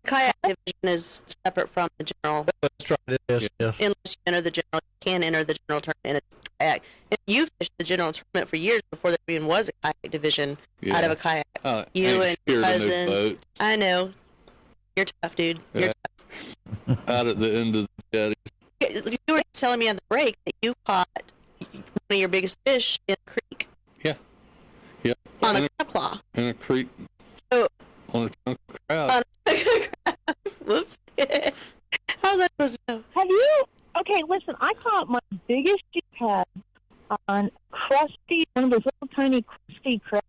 Kayak division is separate from the general. That's right, it is, yes. Unless you enter the general, you can enter the general tournament in a kayak. And you fished the general tournament for years before there even was a kayak division out of a kayak. You and your cousin. I know. You're tough, dude. You're tough. Out at the end of the jetties. You were telling me on the break that you caught one of your biggest fish in a creek. Yeah. Yep. On a crab claw. In a creek. So, on a chunk of crab. Whoops. How's that supposed to know? Have you? Okay, listen, I caught my biggest sheephead on crusty, one of those little tiny crusty crabs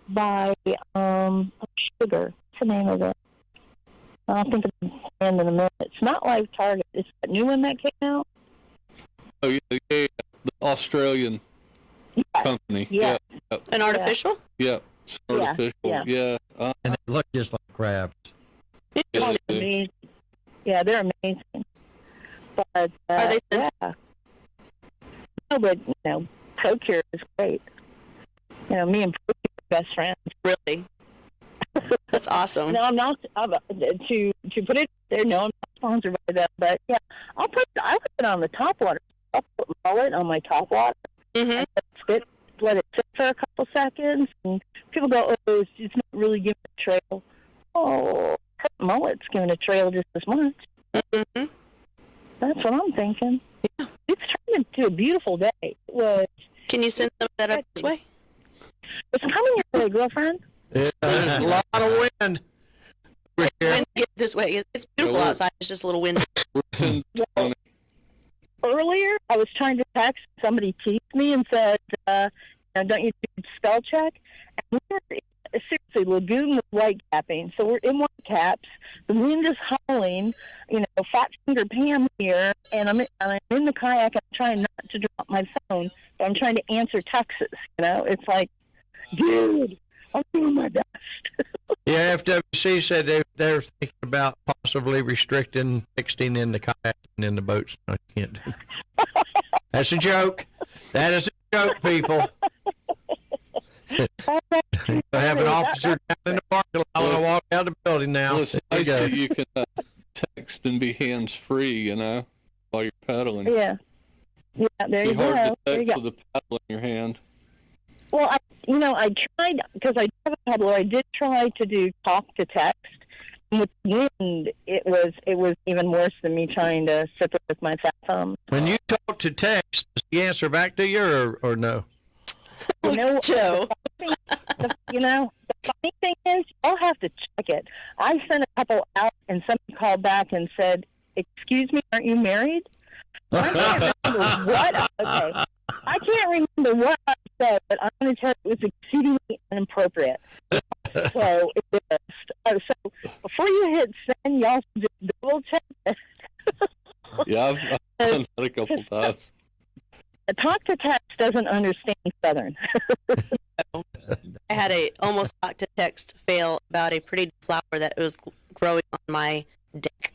by Sugar. What's the name of it? I'll think of the brand in a minute. It's not Live Target. It's that new one that came out. Oh, yeah, the Australian company. Yeah. Yep. An artificial? Yep. It's artificial. Yeah. And they look just like crabs. Oh, amazing. Yeah, they're amazing. But are they yeah. No, but Procure is great. Me and Procure are best friends. Really? That's awesome. No, I'm not. To put it there, no, I'm not sponsored by them. But yeah, I put it on the top water. I'll put mullet on my top water and let it sit for a couple seconds. And people go, "Oh, it's not really giving a trail." Oh, mullet's giving a trail just as much. Mm-hmm. That's what I'm thinking. Yeah. It's turned into a beautiful day. It was. Can you send some of that up this way? It's coming your way, girlfriend. Yeah, there's a lot of wind. Wind get this way. It's beautiful outside. It's just a little wind. Well, earlier, I was trying to text. Somebody teased me and said, "Don't you do spell check?" And we were seriously, lagoon with white capping. So we're in white caps. The wind is howling. Fat finger Pam here, and I'm in the kayak. I'm trying not to drop my phone, but I'm trying to answer texts. It's like, dude, I'm doing my best. Yeah, FWC said they're thinking about possibly restricting texting in the kayak and in the boats. No, you can't do that. That's a joke. That is a joke, people. I have an officer down in the parking lot when I walk out the building now. Well, it's nice that you can text and be hands-free, while you're paddling. Yeah. Yeah, there you go. It's hard to There you text go. with a paddle in your hand. Well, I tried, because I have a paddler, I did try to do talk to text. And with wind, it was even worse than me trying to sip it with my fat thumb. When you talk to text, does he answer back to you or no? Joe. The funny thing is, I'll have to check it. I sent a couple out, and somebody called back and said, "Excuse me, aren't you married?" I can't remember what. Okay, I can't remember what I said, but I'm going to tell you it was exceedingly inappropriate. So it is. So before you hit send, y'all should just double check it. Yeah, I've done that a couple times. A talk to text doesn't understand Southern. I had a almost talk to text fail about a pretty flower that was growing on my deck.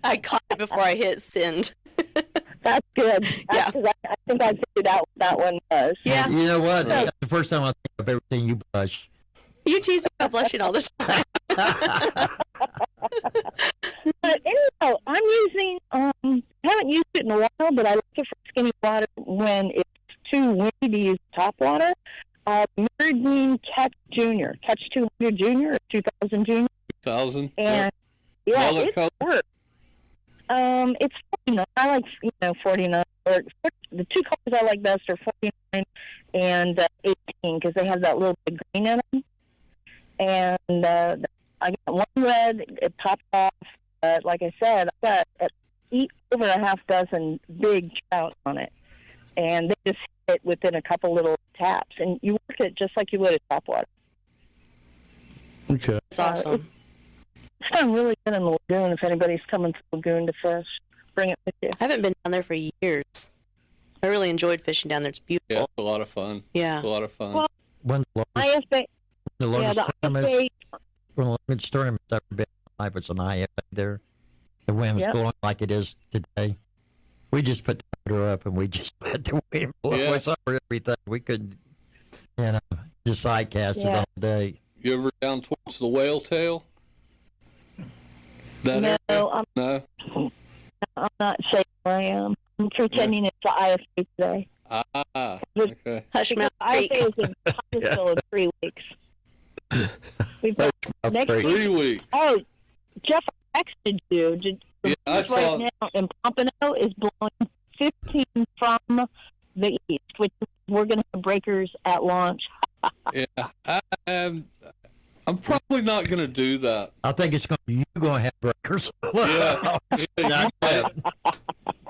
I caught it before I hit send. That's good. Yeah. I think I figured out what that one was. Yeah. You know what? That's the first time I think of everything you blush. You tease me about blushing all the time. But anyhow, I'm using, haven't used it in a while, but I like it for skinny water when it's too windy to use top water. Mirrodine Catch Junior, Catch 200 Junior or 2000 Junior. 2000? And yeah, Wallet it color? works. It's 49. I like, 49. Or the two colors I like best are 49 and 18 because they have that little bit of green in them. And I got one red, it popped off. But like I said, I got over a half dozen big trout on it. And they just hit within a couple little taps. And you work it just like you would a top water. Okay. It's awesome. It's done really good in the lagoon. If anybody's coming to the lagoon to fish, bring it with you. I haven't been down there for years. I really enjoyed fishing down there. It's beautiful. Yeah, it's a lot of fun. Yeah. It's a lot of fun. Well, One of the longest tournaments, one of the longest tournaments I've ever been in my life was an IFA there. The wind was blowing like it is today. We just put the motor up and we just let the wind blow us over everything. We couldn't, just side cast it all day. You ever down towards the whale tail? That No, area? No? I'm not saying where I am. I'm pretending it's the IFA today. Ah, okay. Because IFA is in Titusville in 3 weeks. We've got next 3 weeks. Oh, Jeff, I texted you. The I breeze saw. right now in Pompano is blowing 15 from the east, which we're going to have breakers at launch. Yeah, I'm probably not going to do that. I think it's going to be you going to have breakers.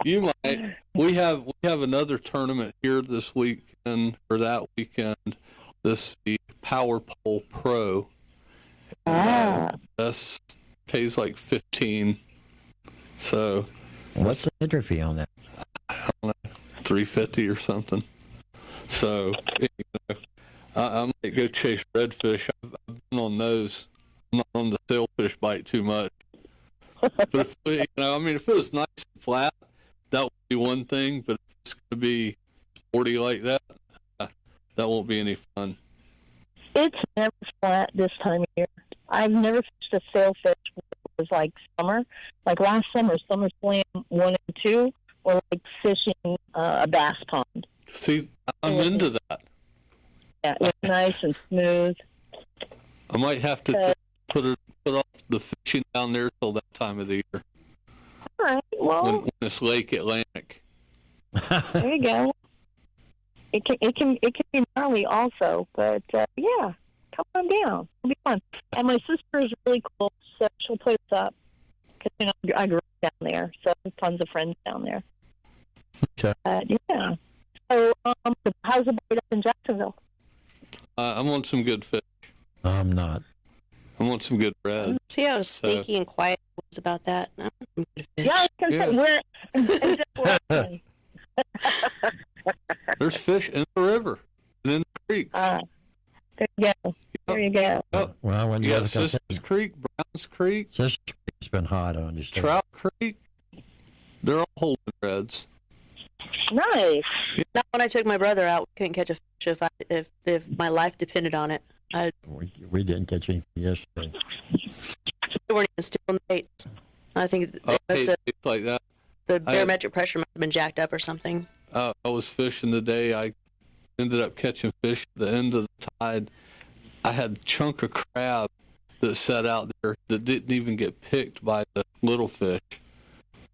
You might. We have another tournament here this weekend or that weekend. This the Power Pole Pro. That's pays like 15. So what's the entry fee on that? I don't know, $350 or something. So I might go chase redfish. I've been on those. I'm not on the sailfish bite too much. But if it was nice and flat, that would be one thing. But if it's going to be sporty like that, that won't be any fun. It's never flat this time of year. I've never fished a sailfish when it was like summer. Like last summer, Summer Slam 1 and 2 were like fishing a bass pond. See, I'm into that. Yeah, it was nice and smooth. I might have to put off the fishing down there till that time of the year. All right, well, when it's Lake Atlantic. there you go. It can be gnarly also, but yeah, come on down. It'll be fun. And my sister is really cool, so she'll put us up because I grew up down there, so there's tons of friends down there. Okay. Yeah. So, how's the bite up in Jacksonville? I'm on some good fish. I'm not. I'm on some good red. See how sneaky and quiet it was about that? I'm good fish. Yeah, I was going to say, There's fish in the river and in the creeks. There you go. There you go. Well, when You you got have Sisters Creek, Browns Creek, Sister Creek's been hot on this. Trout Creek. They're all holding reds. Nice. Not when I took my brother out. We couldn't catch a fish if my life depended on it. We didn't catch anything yesterday. They weren't even stealing baits. I think they must have, like that. the barometric pressure must have been jacked up or something. I was fishing the day I ended up catching fish at the end of the tide. I had a chunk of crab that sat out there that didn't even get picked by the little fish.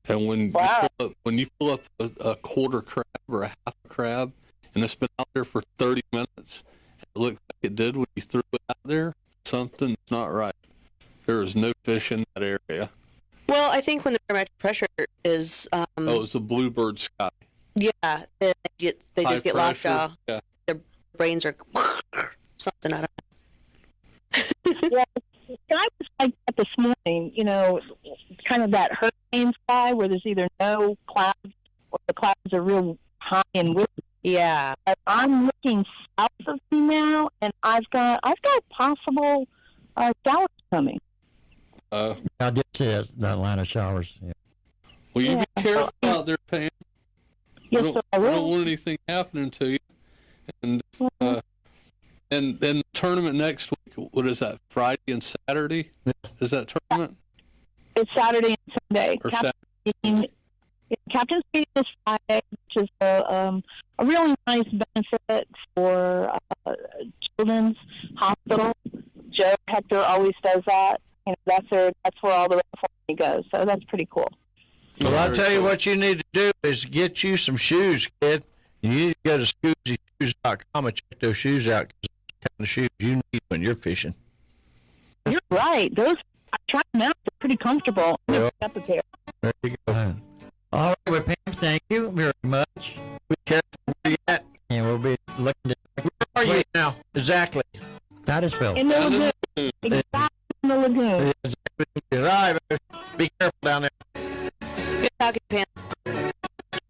And when you pull up a quarter crab or a half crab, and it's been out there for 30 minutes. It looked like it did when you threw it out there. Something's not right. There is no fish in that area. Well, I think when the barometric pressure is... it's a bluebird sky. Yeah, they just get locked pressure, off. yeah. Their brains are something, I don't know. Yeah, the sky was like that this morning, you know, kind of that hurricane sky where there's either no clouds or the clouds are real high and windy. Yeah. But I'm looking south of me now, and I've got possible showers coming. I did see that line of showers. Yeah. Will you be careful out there, Pam? Yes, I don't want anything happening to you. And and then the tournament next week, what is that, Friday and Saturday? Is that tournament? It's Saturday and Sunday. Or Captain's Meeting is Friday, which is a really nice benefit for Children's Hospital. Joe Hector always does that. You know, that's where all the money goes. So that's pretty cool. Well, I'll tell you what you need to do is get you some shoes, kid. You need to go to ScoozyShoes.com and check those shoes out, because those kind of shoes you need when you're fishing. You're right. Those, I tried them out. They're pretty comfortable. Yeah. Up a pair. There you go. All right, well, Pam, thank you very much. Be careful where you at. And we'll be looking to... Where are you now? Exactly. Titusville. In the lagoon. Exactly in the lagoon. Exactly. All right, be careful down there. Good talking, Pam.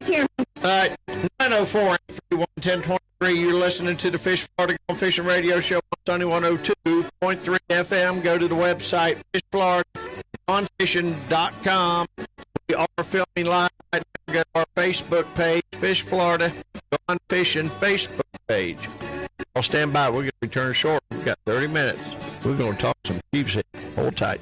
Here. All right, 904-831-1023. You're listening to the Fish Florida Gone Fishing Radio Show on Sunny 102.3 FM. Go to the website, fishfloridagonefishing.com. We are filming live right now. Go to our Facebook page, Fish Florida Gone Fishing Facebook page. I'll stand by. We're going to return short. We've got 30 minutes. We're going to talk some sheepshead. Hold tight.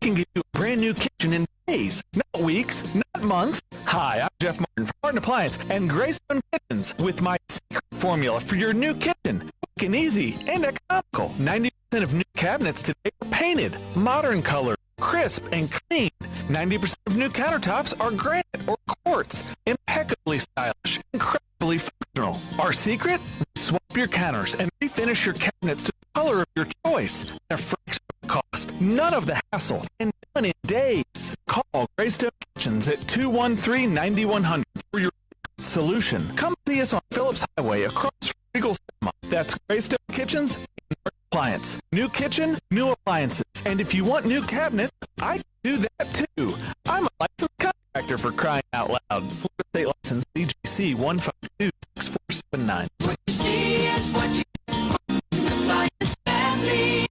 Can get you a brand new kitchen in days, not weeks, not months. Hi, I'm Jeff Martin from Martin Appliance and Greystone Kitchens with my secret formula for your new kitchen. Quick and easy and economical. 90% of new cabinets today are painted, modern color, crisp and clean. 90% of new countertops are granite or quartz, impeccably stylish, incredibly functional. Our secret? Swap your counters and refinish your cabinets to the color of your choice at a fraction of the cost. None of the hassle, and done in days. Call Greystone Kitchens at 213-9100 for your solution. Come see us on Phillips Highway across from Regal Cinema. That's Greystone Kitchens and Martin Appliance. New kitchen, new appliances. And if you want new cabinets, I can do that too. I'm a licensed contractor, for crying out loud. Florida State License CGC 1526479. What you see is what you Appliance Family.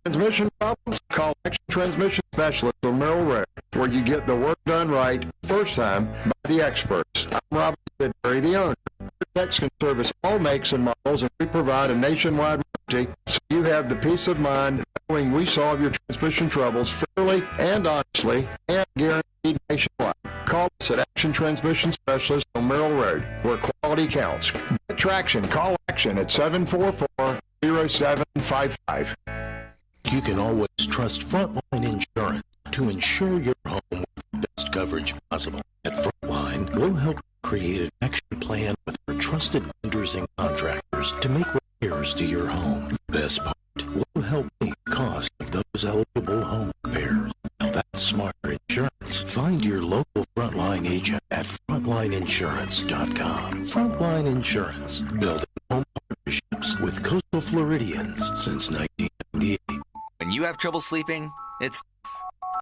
Transmission problems? Call Action Transmission Specialist on Merrill Road, where you get the work done right first time by the experts. I'm Robert Sidbury, the owner. Techs can service all makes and models, and we provide a nationwide warranty, so you have the peace of mind knowing we solve your transmission troubles fairly and honestly and guaranteed nationwide. Call us at Action Transmission Specialist on Merrill Road, where quality counts. Get traction. Call Action at 744-0755. You can always trust Frontline Insurance to insure your home with the best coverage possible. At Frontline, we'll help create an action plan with our trusted vendors and contractors to make repairs to your home. The best part, we'll help meet the cost of those eligible home repairs. Now that's smarter insurance. Find your local Frontline agent at frontlineinsurance.com. Frontline Insurance, building home partnerships with coastal Floridians since 1998. When you have trouble sleeping, it's tough.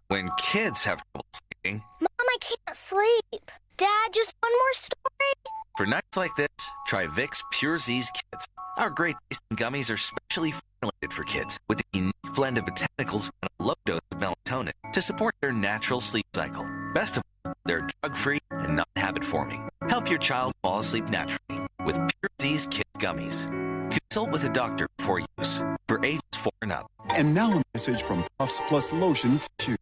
When kids have trouble sleeping, Mom, I can't sleep. Dad, just one more story. for nights like this, try Vicks Pure Z's Kids. Our great tasting gummies are specially formulated for kids with a unique blend of botanicals and a low dose of melatonin to support their natural sleep cycle. Best of all, they're drug-free and non-habit-forming. Help your child fall asleep naturally with Pure Z's Kids gummies. Consult with a doctor before use for ages 4 and up. And now a message from Puffs Plus Lotion Tissue.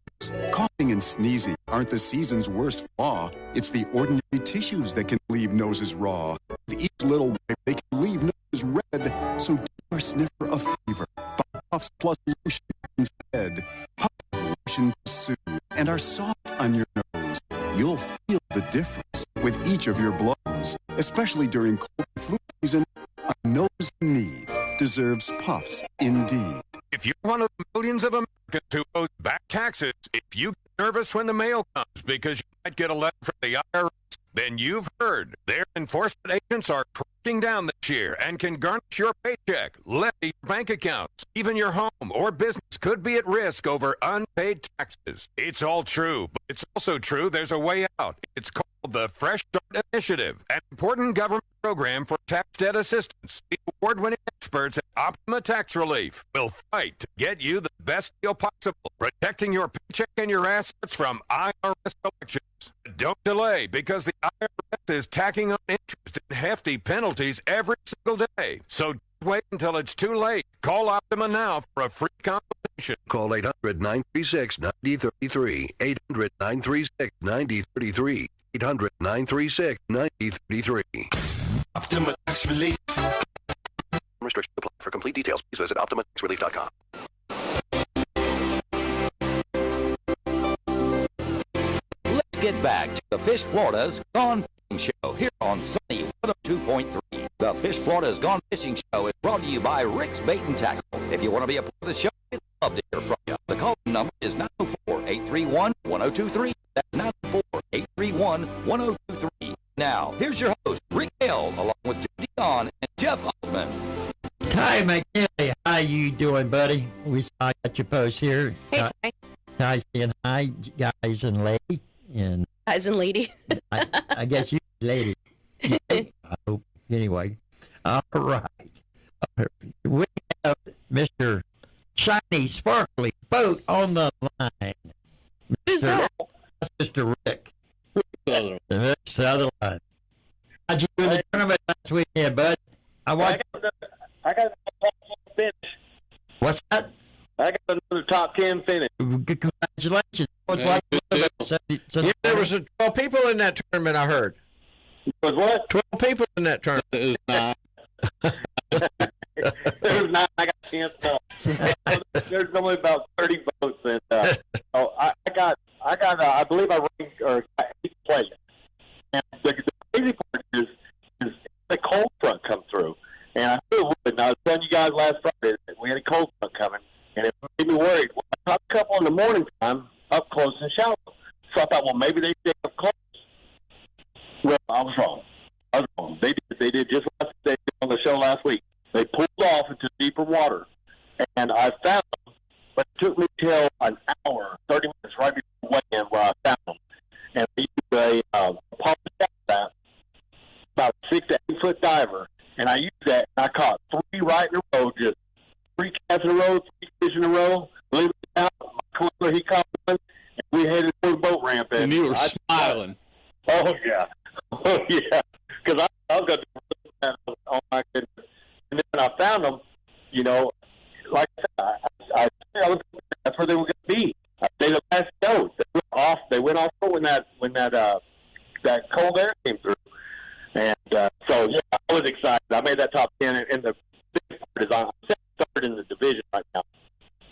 Coughing and sneezing aren't the season's worst flaw. It's the ordinary tissues that can leave noses raw. With each little wipe, they can leave noses red. So give your sniffer a fever. Buy Puffs Plus Lotion instead. Puffs have lotion to soothe and are soft on your nose. You'll feel the difference with each of your blows, especially during cold flu season. A nose in need deserves Puffs indeed. If you're one of the millions of Americans who owes back taxes, if you get nervous when the mail comes because you might get a letter from the IRS, then you've heard. Their enforcement agents are cracking down this year and can garnish your paycheck, levy your bank accounts. Even your home or business could be at risk over unpaid taxes. It's all true, but it's also true there's a way out. It's called the Fresh Start Initiative, an important government program for tax debt assistance. The award-winning experts at Optima Tax Relief will fight to get you the best deal possible, protecting your paycheck and your assets from IRS collections. But don't delay, because the IRS is tacking on interest and hefty penalties every single day. So don't wait until it's too late. Call Optima now for a free consultation. Call 800-936-9033. 800-936-9033. 800-936-9033. Optima Tax Relief. Restrictions apply. For complete details, please visit OptimaTaxRelief.com. Let's get back to the Fish Florida's Gone Fishing Show here on Sunny 102.3. The Fish Florida's Gone Fishing Show is brought to you by Rick's Bait and Tackle. If you want to be a part of the show, we'd love to hear from you. The call number is 904-831-1023. That's 904-831-1023. Now, here's your host, Rick Hill, along with Jody Don and Jeff Altman. Ty McNeely, how you doing, buddy? I got your post here. Hey, Ty. Ty saying hi, guys and lady. And Guys and lady. I guess you lady. I hope. Anyway, all right. We have Mr. Shiny Sparkly Boat on the line. Who's that? That's Mr. Rick. Rick Sutherland. How'd you do in the tournament last weekend, bud? I got another top 10 finish. What's that? I got another top 10 finish. Congratulations. There was 12 people in that tournament, I heard. Was what? 12 people in that tournament. It was 9. There was 9. I got 10 small. There's only about 30 votes, and I believe I ranked or got 8th place. And the crazy part is the cold front come through, and I knew it would. And I was telling you guys last Friday that we had a cold front coming, and it made me worried. Well, I caught a couple in the morning time up close and shallow, so I thought, well, maybe they stay up close. Well, I was wrong. They did just what they did on the show last week. They pulled off into deeper water, and I found them, but it took me till an hour, 30 minutes right before weigh-in where I found them. And they used a polished that, about a 6 to 8 foot diver, and I used that, and I caught 3 right in a row, just 3 casts in a row, 3 fish in a row. Believe it or not, my cooler, he caught one, and we headed for the boat ramp. And you were smiling. Oh, yeah. Oh, yeah. Because I was going to do that. Oh, my goodness. And then when I found them, you know, like I said, that's where they were going to be. They the last show. They went off when that cold air came through. And so, yeah, I was excited. I made that top 10, and the big part is I'm third in the division right now.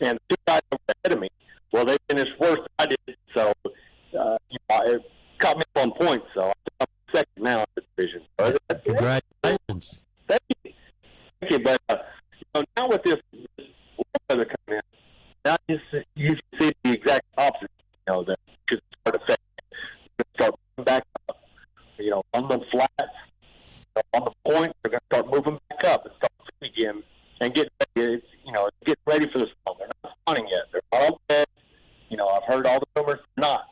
And 2 guys ahead of me, well, they finished worse than I did. So, it caught me up on points. So I'm second now in the division. Congratulations. Thank you. But, now with this weather coming in, now you see the exact opposite, that could start affecting. Start moving back up, on the flats, on the point, they're going to start moving back up and start again and get ready. Get ready for the storm. They're not spawning yet. They're not all dead. I've heard all the rumors. Not,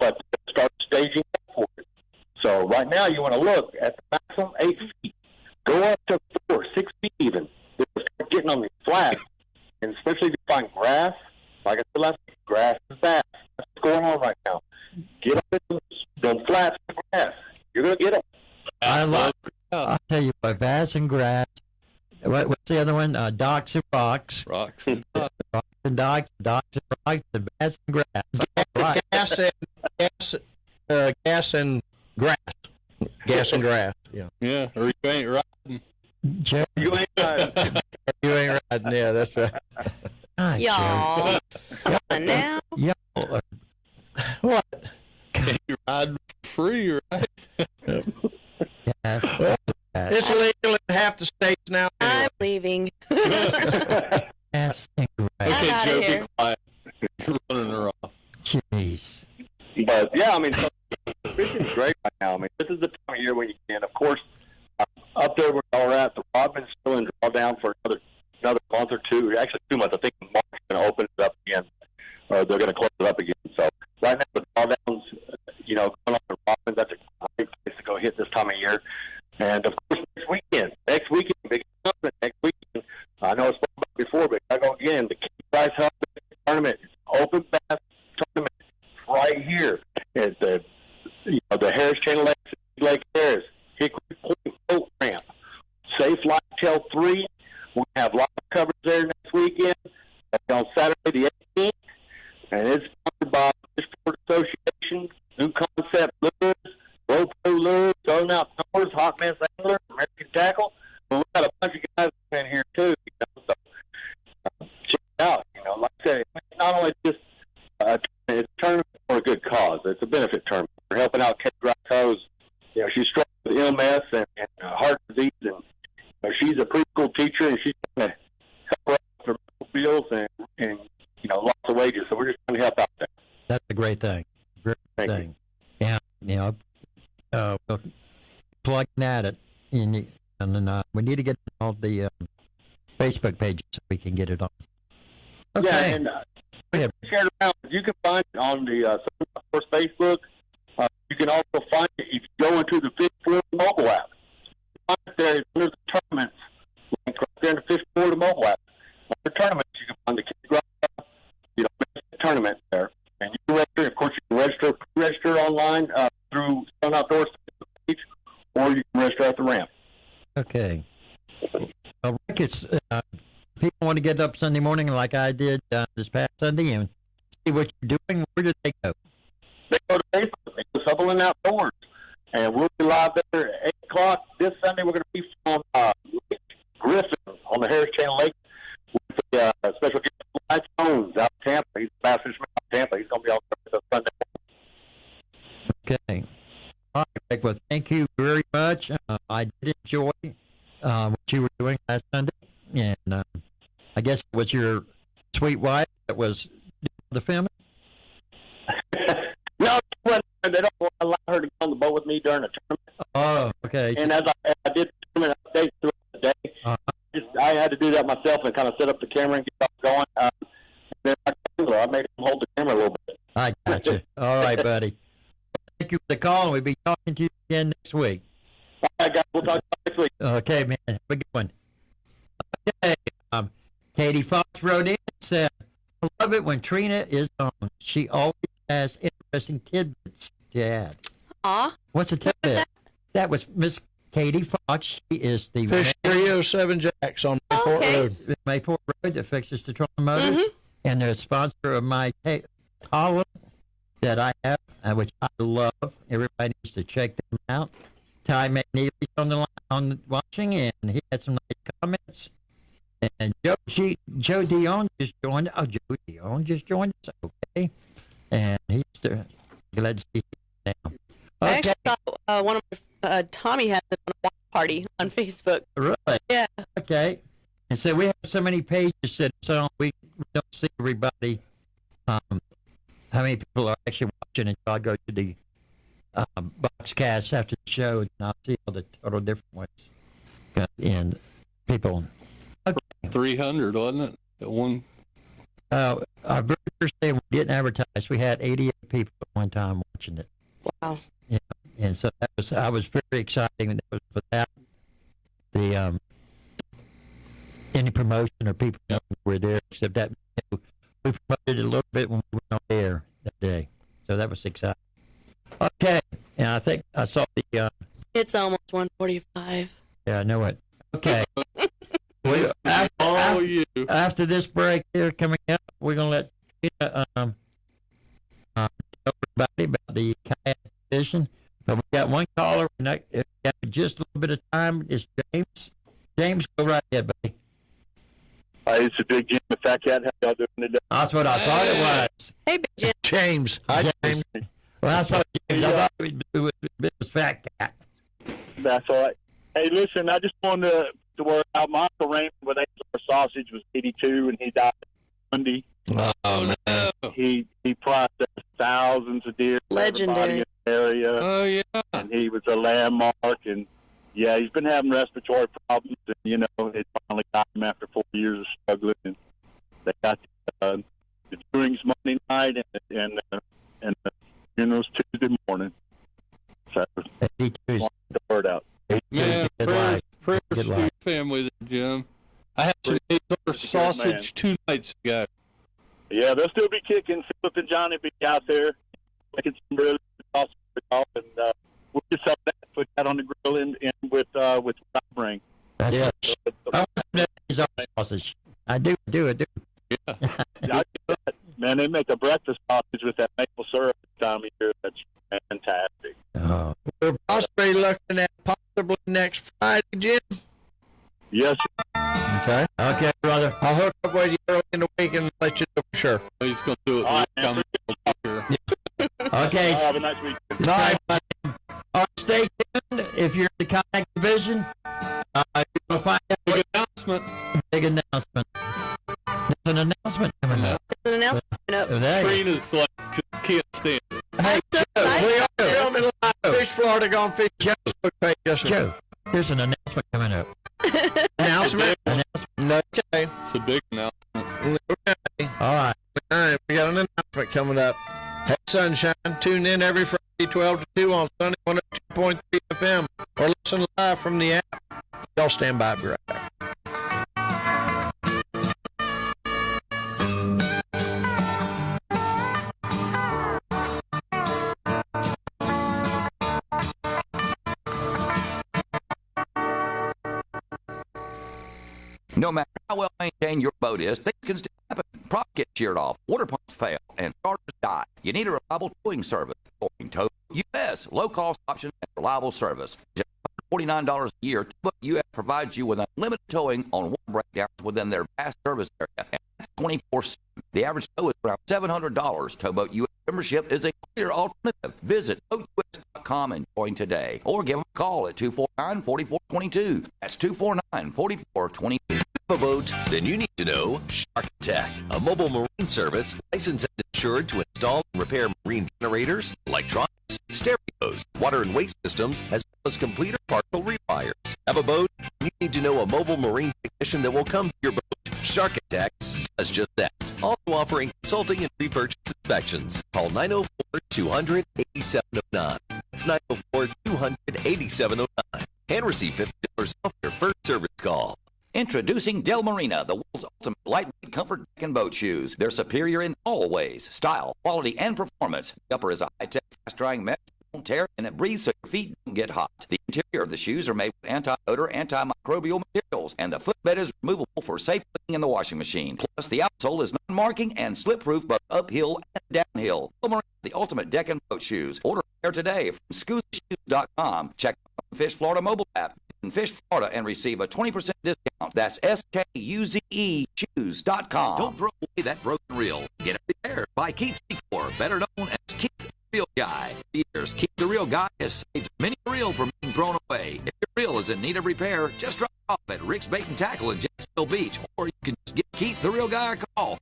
but start staging up for it. So right now, you want to look at the maximum 8 feet. Go up to 4, 6 feet even. Start getting on these flats, and especially if you find grass. Like I said last week, grass is bad. That's what's going on right now. Get up in those flats and grass. You're going to get them. I'll tell you what, bass and grass What's the other one? Docks and Rocks. Rocks and Docks. Rocks and Docks, Docks and Rocks, and Bass and Grass. Right. Gas and grass. Gas and grass. Yeah. Yeah, or you ain't riding. Joe. You ain't riding. You ain't riding. Yeah, that's right. Hi, Y'all. Come on now. Y'all. What? You're riding for free, right? Yes. Well, it's illegal in half the states now. I'm leaving. Bass and Grass. Okay, outta Joe, here. be quiet. You're running her off. Jeez. But yeah, I mean, fishing's great right now. I mean, this is the time of year when you can. Of course, up there where y'all are at, the Rodman's still in drawdown for another month or two. Actually, 2 months. I think March is going to open it up again, or they're going to close it up again. So right now, the drawdowns, going on in Rodman's, that's a great place to go hit this time of year. And of course, next weekend, big announcement next weekend. I know it's spoken about before, but I go again. The King Price Hub tournament, it's an open bass tournament right here at the Harris Channel Lake Harris Hickory Point Boat Ramp. Safe Life Till 3. We have live coverage there next weekend. On Saturday the 18th, and it's sponsored by the Fishport Association, New Concept Lures, GoPro Lures, Going Outdoors, Hot Mess Angler, American Tackle. And we've got a bunch of guys in here too. So check it out. Like I said, it's not only just it's a tournament for a good cause. It's a benefit tournament. We're helping out Kate Grotto's. She's struggling with MS and heart disease, and she's a preschool teacher, and she's trying to help her out with her medical bills and lots of wages. So we're just trying to help out there. That's a great thing. Great Thank thing. Yeah, we're plugging at it. And then we need to get all the Facebook pages so we can get it on. Okay. Yeah, and share it around. You can find it on the Southern Force Facebook. You can also find it if you go into the Fish Florida mobile app. Find it there under the tournaments link right there in the Fish Florida mobile app. Under tournaments, you can find the Kid Grotto, tournament there. And you can register. Of course, you can register online through Sun Outdoors page, or you can register at the ramp. Okay. Rick, it's people want to get up Sunday morning like I did this past Sunday and see what you're doing. Where do they go? They go to Facebook. They go Sutherland Outdoors. And we'll be live there at 8 o'clock. This Sunday, we're going to be from Lake Griffin on the Harris Channel Lake with the special guest, Clyde Jones, out of Tampa. He's the bass fisherman out of Tampa. He's going to be out there with us Sunday. Okay. All right, Rick. Well, thank you very much. I did enjoy what you were doing last Sunday. And I guess it was your sweet wife that was doing the filming? No, they don't allow her to go on the boat with me during the tournament. Oh, okay. And as I did the tournament updates throughout the day, I had to do that myself and kind of set up the camera and get stuff going. And then I made him hold the camera a little bit. I got you. All right, buddy. Thank you for the call, and we'll be talking to you again next week. All right, guys. We'll talk to you next week. Okay, man. Have a good one. Okay. Katie Fox wrote in and said, I love it when Trina is on. She always has interesting tidbits to add. Aw. What's a tidbit? That was Miss Katie Fox. She is the Fish 307 Jacks on Mayport Road. Mayport Road that fixes the Trolling Motors. And they're a sponsor of my column that I have, which I love. Everybody needs to check them out. Ty McNeely's on the line watching, and he had some nice comments. And Joe Dion just joined. Oh, Joe Dion just joined us. Okay. And he's glad to see him now. I actually thought one of my, Tommy had it on a watch party on Facebook. Really? Yeah. Okay. And so we have so many pages that so we don't see everybody. How many people are actually watching? And so I go to the Boxcast after the show, and I'll see all the total different ones. And people. Okay. 300, wasn't it? At one. Our very first day we didn't advertise, we had 88 people at one time watching it. Wow. Yeah. And so I was very excited. That was without the any promotion or people were there, except that we promoted a little bit when we went on air that day. So that was exciting. Okay. And I think I saw the It's almost 1:45. yeah, I know it. Okay. After this break here coming up, we're going to let Tina tell everybody about the kayak fishing. But we got one caller, and if we got just a little bit of time. It's James. James, go right ahead, buddy. It's a big Jim, the Fat Cat. How y'all doing today? That's what I thought it was. Hey, Big Jim. James. Hi, James. Well, I saw James. I thought it was Fat Cat. That's all right. Hey, listen, I just wanted to work out my Uncle Raymond with Angler Sausage was 82, and he died Monday. Oh, no. He processed thousands of deer. Legendary. In the area. Oh, yeah. And he was a landmark, and yeah, he's been having respiratory problems, and, you know, it finally got him after 4 years of struggling. And they got the viewings Monday night and the funerals Tuesday morning. So, want the word out. Man, prayers to your family there, Jim. I had some sausage 2 nights ago. Yeah, they'll still be kicking. Philip and Johnny be out there making some really sausage, and we'll just have that, put that on the grill and with what I bring. That's sausage. I do. Yeah. I do that. Man, they make a breakfast sausage with that maple syrup this time of year. That's fantastic. Oh. We're possibly looking at possibly next Friday, Jim. Yes. Okay. Okay, brother. I'll hook up with you early in the week and let you know for sure. He's going to do it. All right, Okay. have a nice week. All right, stay tuned. If you're in the kayak division, you're going to find out. Big announcement. There's an announcement coming up. There's an announcement coming up. Trina's like, can't stand it. Hey, Joe, we are filming live. Fish Florida Gone Fish Facebook page. Yes, sir. Joe, there's an announcement coming up. Announcement? Okay. It's a big announcement. Okay. All right. We got an announcement coming up. Hey, Sunshine, tune in every Friday, 12 to 2 on Sunday 102.3 FM, or listen live from the app. Y'all stand by, be right back. No matter how well maintained your boat is, things can still happen. Prop gets sheared off, water pumps fail, and starters die. You need a reliable towing service. Towing Tow US, low-cost option and reliable service. Just $49 a year, Towboat US provides you with unlimited towing on water breakdowns within their vast service area. And that's 24/7. The average tow is around $700. Towboat US membership is a clear alternative. Visit tows.com and join today. Or give them a call at 249-4422. That's 249-4422. A boat? Then you need to know Shark Attack, a mobile marine service licensed and insured to install and repair marine generators, electronics, stereos, water and waste systems, as well as complete or partial rewires. Have a boat? You need to know a mobile marine technician that will come to your boat. Shark Attack does just that. Also offering consulting and pre-purchase inspections. Call 904-200-8709. That's 904-200-8709. And receive $50 off your first service call. Introducing Del Marina, the world's ultimate lightweight comfort deck and boat shoes. They're superior in all ways, style, quality, and performance. The upper is a high-tech, fast-drying mesh. Won't tear and it breathes so your feet don't get hot. The interior of the shoes are made with anti-odor, antimicrobial materials, and the footbed is removable for safe cleaning in the washing machine. Plus, the outsole is non-marking and slip-proof both uphill and downhill. Del Marina, the ultimate deck and boat shoes. Order there today from ScusaShoes.com. Check out the Fish Florida mobile app in Fish Florida and receive a 20% discount. That's SKUZE shoes.com. Don't throw away that broken reel. Get it repaired by Keith Secor, better known as Keith the Reel Guy. For years, Keith the Reel Guy has saved many a reel from being thrown away. If your reel is in need of repair, just drop off at Rick's Bait and Tackle in Jacksonville Beach, or you can just give Keith the Reel Guy a call.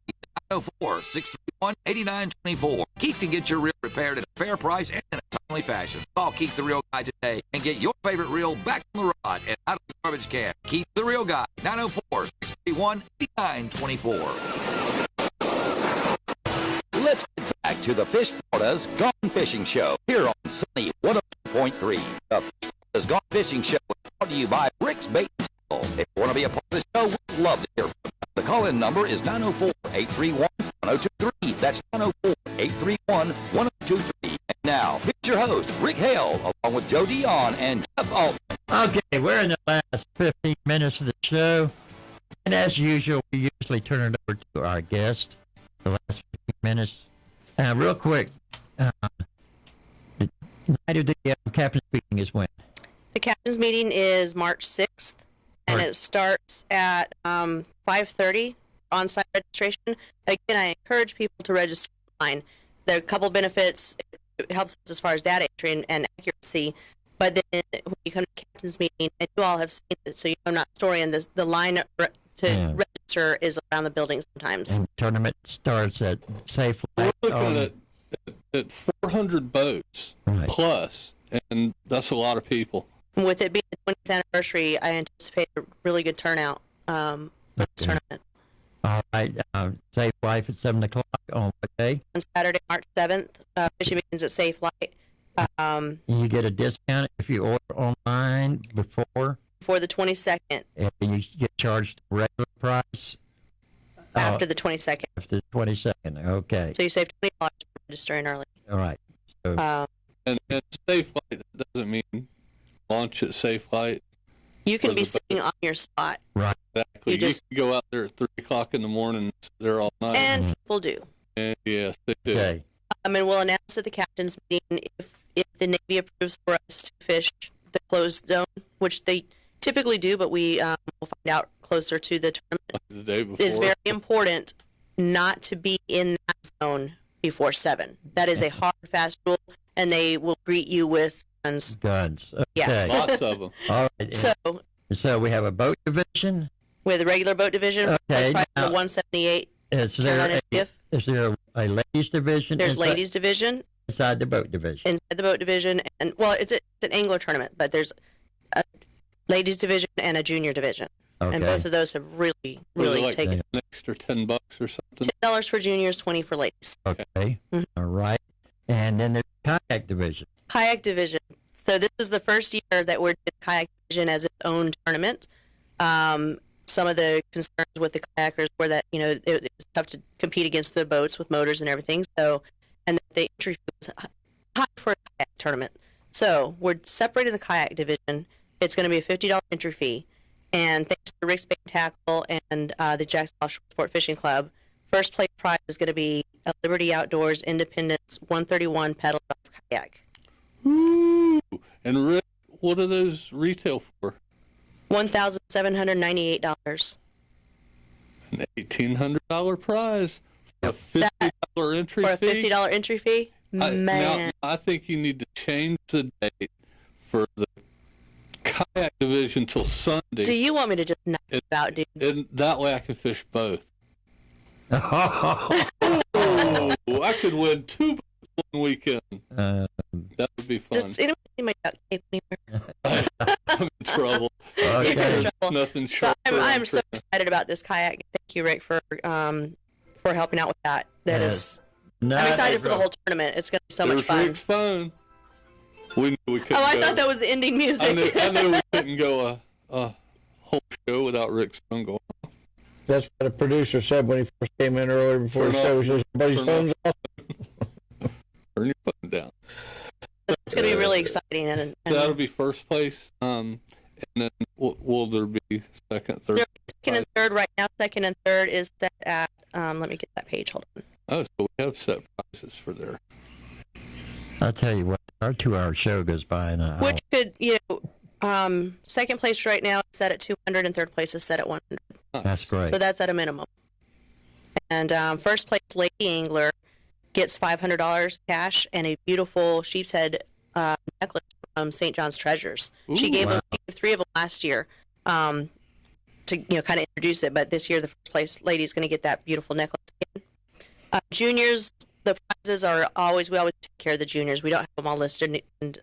904-631-8924. Keith can get your reel repaired at a fair price and in a timely fashion. Call Keith the Reel Guy today and get your favorite reel back on the rod and out of the garbage can. Keith the Reel Guy, 904-631-8924. Let's get back to the Fish Florida's Gone Fishing Show here on Sunny 102.3. The Fish Florida's Gone Fishing Show is brought to you by Rick's Bait and Tackle. If you want to be a part of the show, we'd love to hear from you. The call-in number is 904-831-1023. That's 904-831-1023. And now, here's your host, Rick Hale, along with Joe Dion and Jeff Altman. Okay, we're in the last 15 minutes of the show. And as usual, we usually turn it over to our guest the last 15 minutes. Real quick, the night of the captain's meeting is when? The captain's meeting is March 6th, and it starts at 5:30 on-site registration. Again, I encourage people to register online. There are a couple benefits. It helps us as far as data entry and accuracy. But then when you come to the captain's meeting, and you all have seen it, so I'm not storing this, the line to register is around the building sometimes. And the tournament starts at Safe We're Light. looking at 400 boats plus, and that's a lot of people. With it being the 20th anniversary, I anticipate a really good turnout for this tournament. All right. Safe Life at 7 o'clock on what day? On Saturday, March 7th, fishing begins at Safe Light. You get a discount if you order online before the 22nd. And you get charged the regular price After the 22nd. After the 22nd, okay. So you save $20 for registering early. All right. So, and Safe Light doesn't mean launch at Safe Light. You can be sitting on your spot. Right. Exactly. You can go out there at 3 o'clock in the morning and sit there all night. And people do. And yes, they do. Okay. And we'll announce at the captain's meeting if the Navy approves for us to fish the closed zone, which they typically do, but we will find out closer to the tournament. The day before. It is very important not to be in that zone before 7. That is a hard, fast rule, and they will greet you with guns. Guns. Okay. Yeah. Lots of them. All right. So we have a boat division. With a regular boat division, that's probably the 178 Carolina skiff. Is there a ladies division? There's ladies division. Inside the boat division. Inside the boat division. And, well, it's an angler tournament, but there's a ladies division and a junior division. Okay. And both of those have really taken an extra $10 or something. $10 for juniors, 20 for ladies. Okay. All right. And then there's the kayak division. Kayak division. So this is the first year that we're doing the kayak division as its own tournament. Some of the concerns with the kayakers were that, it's tough to compete against the boats with motors and everything. So, and the entry fee was high for a kayak tournament. So we're separating the kayak division. It's going to be a $50 entry fee. And thanks to Rick's Bait and Tackle and the Jackson Offshore Sport Fishing Club, first place prize is going to be a Liberty Outdoors Independence 131 paddle drive kayak. Ooh. And Rick, what are those retail for? $1,798. An $1,800 prize for a $50 entry fee. For a $50 entry fee, man. Now, I think you need to change the date for the kayak division till Sunday. Do you want me to just knock it out, dude? And that way I can fish both. I could win 2 boats one weekend. That would be fun. Does anyone see my duct tape anywhere? I'm in trouble. You're in trouble. Nothing So sharp. I'm so excited about this kayak. Thank you, Rick, for helping out with that. I'm excited for the whole tournament. It's going to be so much fun. Rick's phone. We knew we couldn't I go. thought that was ending music. I knew we couldn't go a whole show without Rick's phone going on. That's what the producer said when he first came in earlier before the show. He says, everybody's phone's off. Turn your phone down. It's going to be really exciting. And So that'll be first place. And then will there be second, third? Second and third right now. Second and third is set at, let me get that page. Hold on. Oh, so we have set prices for there. I'll tell you what, our 2-hour show goes by in an hour. Which could, second place right now is set at 200 and third place is set at 100. That's great. So that's at a minimum. And first place Lady Angler gets $500 cash and a beautiful sheep's head necklace from St. John's Treasures. She gave 3 of them last year to kind of introduce it, but this year the first place lady is going to get that beautiful necklace again. Juniors, the prizes are we always take care of the juniors. We don't have them all listed, and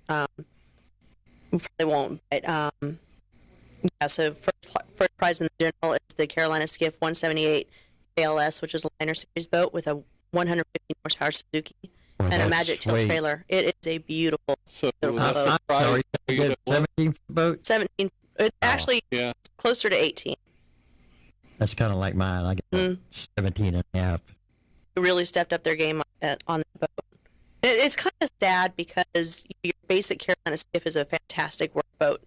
we probably won't. But so first prize in the general is the Carolina Skiff 178 ALS, which is a liner series boat with a 150 horsepower Suzuki and a Magic Tail trailer. It is a beautiful boat. I'm sorry, 17 boat? 17. It's actually closer to 18. That's kind of like mine. I got 17 and a half. They really stepped up their game on the boat. It's kind of sad because your basic Carolina Skiff is a fantastic work boat.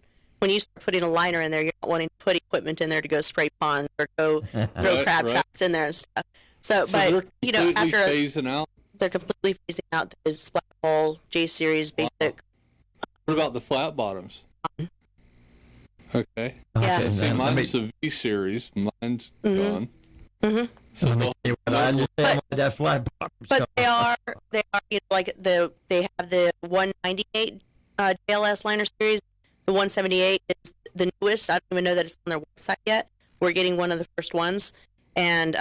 when you start putting a liner in there, you're not wanting to put equipment in there to go spray ponds or go throw crab traps in there and stuff. So but you know, after phasing out. They're completely phasing out the splat ball, J series, basic. What about the flat bottoms? Okay. Yeah. Okay, see, mine's the V series. Mine's gone. Mm-hmm. So I understand why that flat bottom's But gone. they are you know, like they have the 198 JLS liner series. The 178 is the newest. I don't even know that it's on their website yet. We're getting one of the first ones, and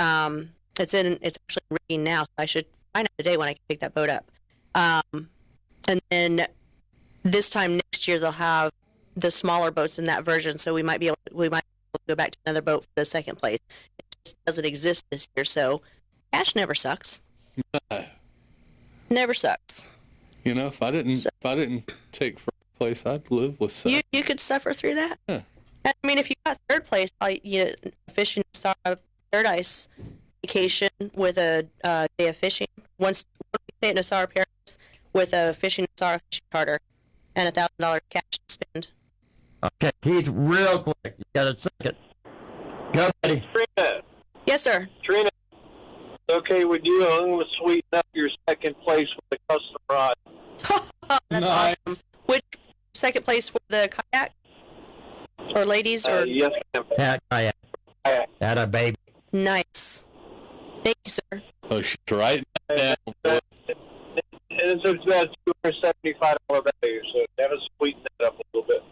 it's actually rigging now. So I should find out today when I can pick that boat up. And then this time next year they'll have the smaller boats in that version. So we might be able to go back to another boat for the second place. It just doesn't exist this year. So cash never sucks. Never sucks. You know, if I didn't take first place, I'd live with second. You could suffer through that. Yeah. I mean, if you got third place, fishing saw third ice vacation with a day of fishing. One day at Nassau Paris with a fishing Nassau fishing charter and $1,000 cash to spend. Okay, Keith, real quick. You got a second. Go, buddy. Trina. Yes, sir. Trina, okay with you? I'm going to sweeten up your second place with a custom rod. That's awesome. Which second place for the kayak? Or ladies? Or Yes, ma'am. Kayak. That a baby. Nice. Thank you, sir. Oh, she's right down. It's about $275 value, so that was sweeten it up a little bit.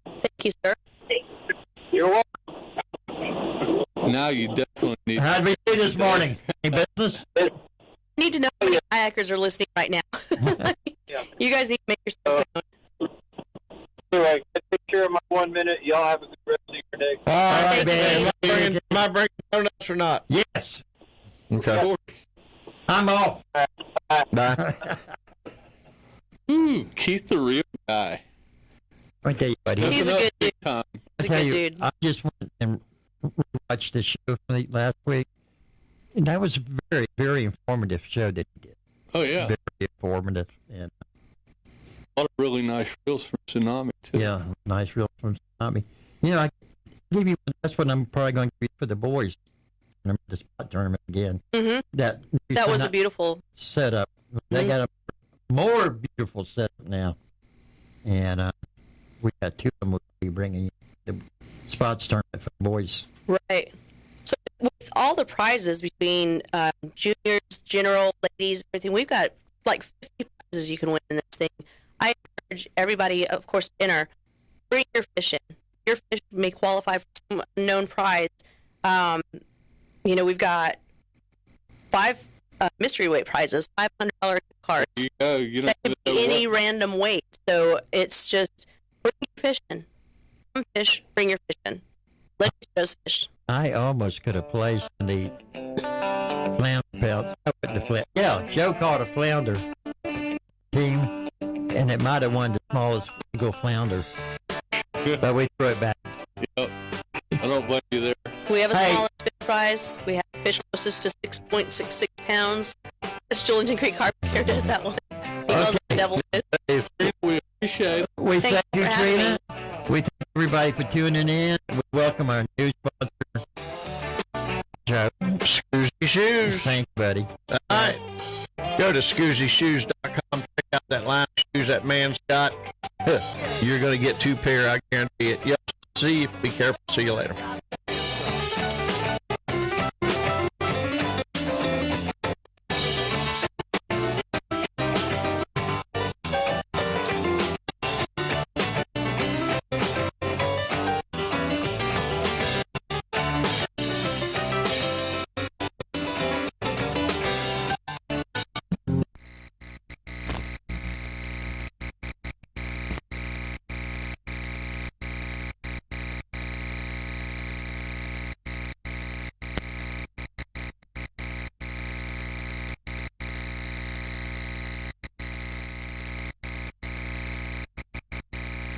Thank you, sir. You're welcome. Now you definitely need. How'd we do this morning? Any business? I need to know how many kayakers are listening right now. You guys need to make yourselves known. Anyway, take care of my 1 minute. Y'all have a good rest of your day. All right, man. Am I bringing donuts or not? Yes. Okay. I'm off. Bye. Ooh, Keith the real guy. I tell you what, He's a good dude. He's a good dude. I just went and watched the show from last week, and that was a very, very informative show that he did. Oh yeah, very informative, and a lot of really nice reels from Tsunami too. Yeah, nice reels from Tsunami. You know, I give you that's what I'm probably going to be for the boys. Remember the spot tournament again. Mm-hmm. That was a beautiful setup. They got a more beautiful setup now, and we got two of them. We'll be bringing the spots tournament for the boys. Right. So with all the prizes between juniors, general, ladies, everything, we've got like 50 prizes you can win in this thing. I encourage everybody, of course, to enter. Bring your fish in. Your fish may qualify for some unknown prize. You know, we've got 5 mystery weight prizes, $500 gift cards. Yeah, you that can be any random weight. So it's just bring your fish in. Come fish, bring your fish in. Let those fish. I almost could have placed in the flounder pelt. Joe caught a flounder team, and it might have won the smallest legal flounder, but we threw it back. Yep. I don't blame you there. We have a smallest fish prize. We have fish closest to 6.66 pounds. That's Julington Creek Carp Care does that one. He calls it the devil fish. We appreciate it. We thank you, Trina. We thank everybody for tuning in. We welcome our new sponsor, Joe. Scoozy Shoes. Thank you, buddy. All right. Go to ScoozyShoes.com. Check out that line of shoes that man's got. You're going to get 2 pair, I guarantee it. Yep. See you. Be careful. See you later.